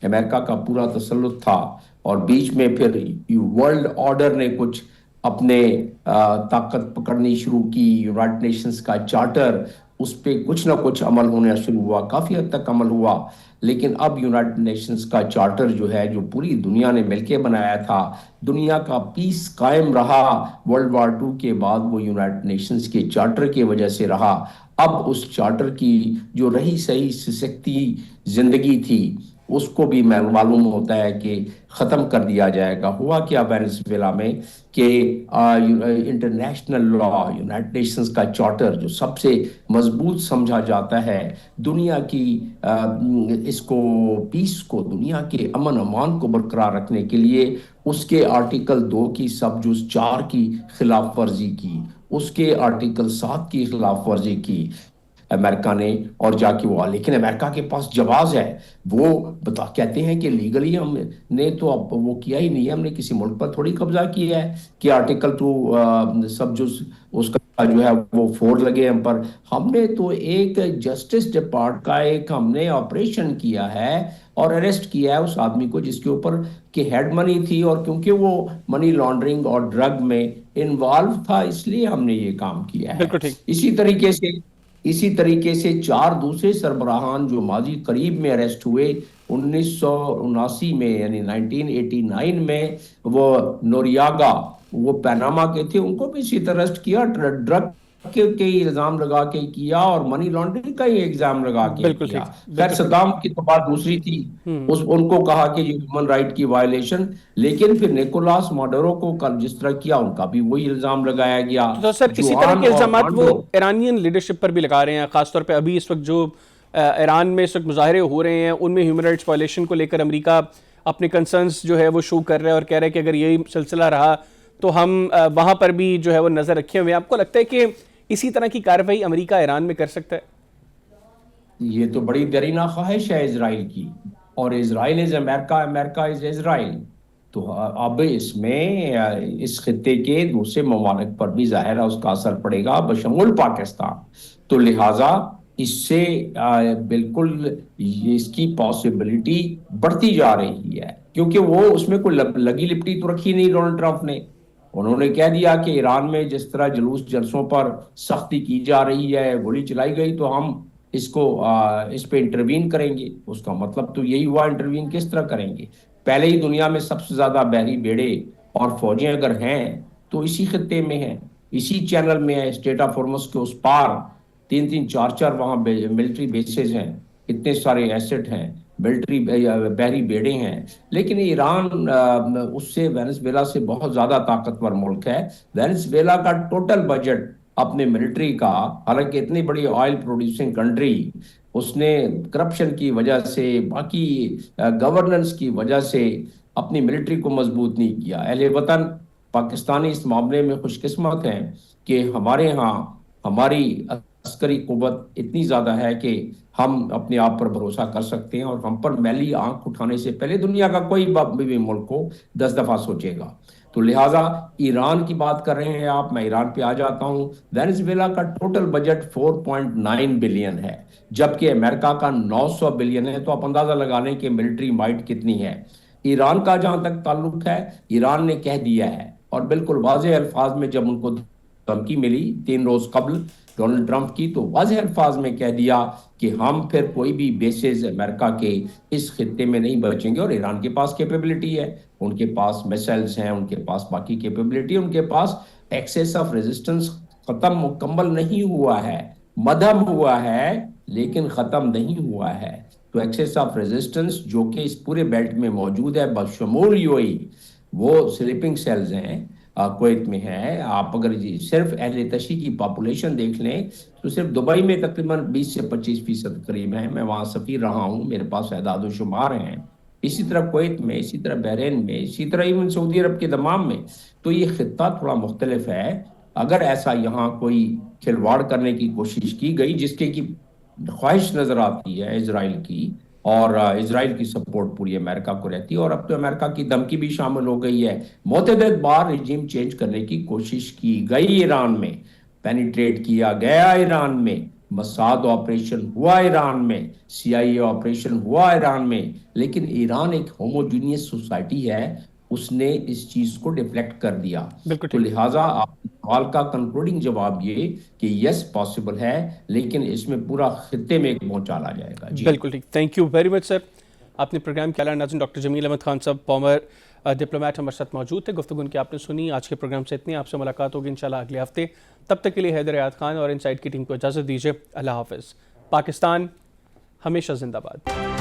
S4: امریکہ کا پورا تسلط تھا، اور بیچ میں پھر ورلڈ آرڈر نے کچھ اپنے طاقت پکڑنی شروع کی، یونائٹڈ نیشنز کا چارٹر، اس پہ کچھ نہ کچھ عمل ہونا شروع ہوا، کافی حد تک عمل ہوا. لیکن اب یونائٹڈ نیشنز کا چارٹر جو ہے، جو پوری دنیا نے مل کے بنایا تھا، دنیا کا پیس قائم رہا ورلڈ وار 2 کے بعد، وہ یونائٹڈ نیشنز کے چارٹر کی وجہ سے رہا. اب اس چارٹر کی جو رہی صحیح سسکتی زندگی تھی، اس کو بھی معلوم ہوتا ہے کہ ختم کر دیا جائے گا. ہوا کیا وینزویلا میں کہ انٹرنیشنل لا، یونائٹڈ نیشنز کا چارٹر جو سب سے مضبوط سمجھا جاتا ہے دنیا کی اس کو پیس کو، دنیا کے امن امان کو برقرار رکھنے کے لیے، اس کے آرٹیکل 2 کی سب جز 4 کی خلاف ورزی کی، اس کے آرٹیکل 7 کی خلاف ورزی کی امریکہ نے، اور جا کے وہ، لیکن امریکہ کے پاس جواز ہے. وہ کہتے ہیں کہ لیگلی ہم نے تو اب وہ کیا ہی نہیں ہے، ہم نے کسی ملک پر تھوڑی قبضہ کیا ہے کہ آرٹیکل 2 سب جو اس کا جو ہے وہ 4 لگے ہم پر. ہم نے تو ایک جسٹس ڈپارٹ کا ایک ہم نے آپریشن کیا ہے اور اریسٹ کیا ہے اس آدمی کو جس کے اوپر کہ ہیڈ منی تھی، اور کیونکہ وہ منی لانڈرنگ اور ڈرگ میں انوالو تھا، اس لیے ہم نے یہ کام کیا ہے.
S1: بالکل ٹھیک.
S4: اسی طریقے سے 4 دوسرے سربراہان جو ماضی قریب میں اریسٹ ہوئے 1979 میں، یعنی 1989 میں، وہ نوریاگا، وہ پیناما کے تھے، ان کو بھی اسی طرح اریسٹ کیا ڈرگ کے الزام لگا کے کیا اور منی لانڈرنگ کا ہی الزام لگا کے
S1: بالکل
S4: کیا.
S1: ٹھیک،
S4: خیر
S1: بالکل
S4: صدام کی تو بات دوسری تھی، ان کو کہا کہ یہ ہیومن رائٹ کی وائلیشن، لیکن پھر نیکولاس ماڈورو کو کل جس طرح کیا ان کا بھی وہی الزام لگایا گیا.
S1: تو سر اسی طرح
S4: جوان
S1: کے
S4: اور
S1: الزامات وہ
S4: مانڈو
S1: ایرانین لیڈرشپ پر بھی لگا رہے ہیں، خاص طور پہ ابھی اس وقت جو ایران میں اس وقت مظاہرے ہو رہے ہیں ان میں ہیومن رائٹس وائلیشن کو لے کر امریکہ اپنے کنسرنس جو ہے وہ شو کر رہا ہے اور کہہ رہا ہے کہ اگر یہی سلسلہ رہا تو ہم وہاں پر بھی جو ہے وہ نظر رکھے ہوئے ہیں. آپ کو لگتا ہے کہ اسی طرح کی کارروائی امریکہ ایران میں کر سکتا ہے؟
S4: یہ تو بڑی دیرینہ خواہش ہے اسرائیل کی، اور اسرائیل از امریکہ، امریکہ از اسرائیل. تو اب اس میں اس خطے کے دوسرے ممالک پر بھی ظاہر ہے اس کا اثر پڑے گا بشمول پاکستان. تو لہٰذا اس سے بالکل اس کی پاسبلٹی بڑھتی جا رہی ہے، کیونکہ وہ اس میں کوئی لگی لپٹی تو رکھی نہیں ڈونلڈ ٹرمپ نے. انہوں نے کہہ دیا کہ ایران میں جس طرح جلوس جلسوں پر سختی کی جا رہی ہے، گولی چلائی گئی، تو ہم اس کو اس پہ انٹروین کریں گے. اس کا مطلب تو یہی ہوا، انٹروین کس طرح کریں گے؟ پہلے ہی دنیا میں سب سے زیادہ بحری بیڑے اور فوجیں اگر ہیں تو اسی خطے میں ہیں، اسی چینل میں ہے. اسٹیٹ آف ہارمز کے اس پار 3 4 وہاں ملٹری بیسز ہیں، اتنے سارے ایسٹ ہیں، ملٹری بحری بیڑے ہیں. لیکن ایران اس سے وینزویلا سے بہت زیادہ طاقتور ملک ہے. وینزویلا کا ٹوٹل بجٹ اپنے ملٹری کا، حالانکہ اتنی بڑی آئل پروڈیوسنگ کنٹری، اس نے کرپشن کی وجہ سے، باقی گورننس کی وجہ سے اپنی ملٹری کو مضبوط نہیں کیا. اہل وطن پاکستانی اس معاملے میں خوش قسمت ہیں کہ ہمارے ہاں ہماری عسکری قوت اتنی زیادہ ہے کہ ہم اپنے آپ پر بھروسہ کر سکتے ہیں، اور ہم پر میلی آنکھ اٹھانے سے پہلے دنیا کا کوئی بھی ملک کو 10 دفعہ سوچے گا. تو لہٰذا ایران کی بات کر رہے ہیں آپ، میں ایران پہ آ جاتا ہوں. وینزویلا کا ٹوٹل بجٹ 4.9 بلین ہے، جبکہ امریکہ کا 900 بلین ہے. تو آپ اندازہ لگا لیں کہ ملٹری مائٹ کتنی ہے. ایران کا جہاں تک تعلق ہے، ایران نے کہہ دیا ہے، اور بالکل واضح الفاظ میں، جب ان کو دھمکی ملی 3 روز قبل ڈونلڈ ٹرمپ کی، تو واضح الفاظ میں کہہ دیا کہ ہم پھر کوئی بھی بیسز امریکہ کے اس خطے میں نہیں بچیں گے. اور ایران کے پاس کیپیبلٹی ہے، ان کے پاس میسائلز ہیں، ان کے پاس باقی کیپیبلٹی، ان کے پاس ایکسیس آف ریزسٹنس ختم مکمل نہیں ہوا ہے، مدھم ہوا ہے لیکن ختم نہیں ہوا ہے. تو ایکسیس آف ریزسٹنس جو کہ اس پورے بیلٹ میں موجود ہے بشمول UAE، وہ سلیپنگ سیلز ہیں، کویت میں ہے. آپ اگر صرف اہل تشیع کی پاپولیشن دیکھ لیں تو صرف دبئی میں تقریباً 20 سے 25% قریب ہے. میں وہاں سفیر رہا ہوں، میرے پاس اعداد و شمار ہیں. اسی طرح کویت میں، اسی طرح بحرین میں، اسی طرح ایون سعودی عرب کے دمام میں. تو یہ خطہ تھوڑا مختلف ہے. اگر ایسا یہاں کوئی کھلواڑ کرنے کی کوشش کی گئی، جس کے کی خواہش نظر آتی ہے اسرائیل کی، اور اسرائیل کی سپورٹ پوری امریکہ کو رہتی ہے، اور اب تو امریکہ کی دھمکی بھی شامل ہو گئی ہے. متعدد بار رجیم چینج کرنے کی کوشش کی گئی ایران میں، پینیٹریٹ کیا گیا ایران میں، مساد آپریشن ہوا ایران میں، CIA آپریشن ہوا ایران میں. لیکن ایران ایک ہوموجینیس سوسائٹی ہے، اس نے اس چیز کو ڈیفلیکٹ کر دیا.
S1: بالکل
S4: تو
S1: ٹھیک.
S4: لہٰذا آپ سوال کا کنکلوڈنگ جواب یہ کہ یس پاسبل ہے، لیکن اس میں پورا خطے میں پہنچانا جائے گا. جی
S1: بالکل ٹھیک. تھینک یو ویری مچ سر. آپ نے پروگرام کے اعلیٰ ناظرین ڈاکٹر جمیل احمد خان صاحب فارمر ڈپلومیٹ ہمارے ساتھ موجود تھے. گفتگو کی آپ نے سنی. آج کے پروگرام سے اتنی. آپ سے ملاقات ہوگی انشاءاللہ اگلے ہفتے. تب تک کے لیے حیدر حیات خان اور انسائٹ کی ٹیم کو اجازت دیجیے. اللہ حافظ. پاکستان ہمیشہ زندہ باد.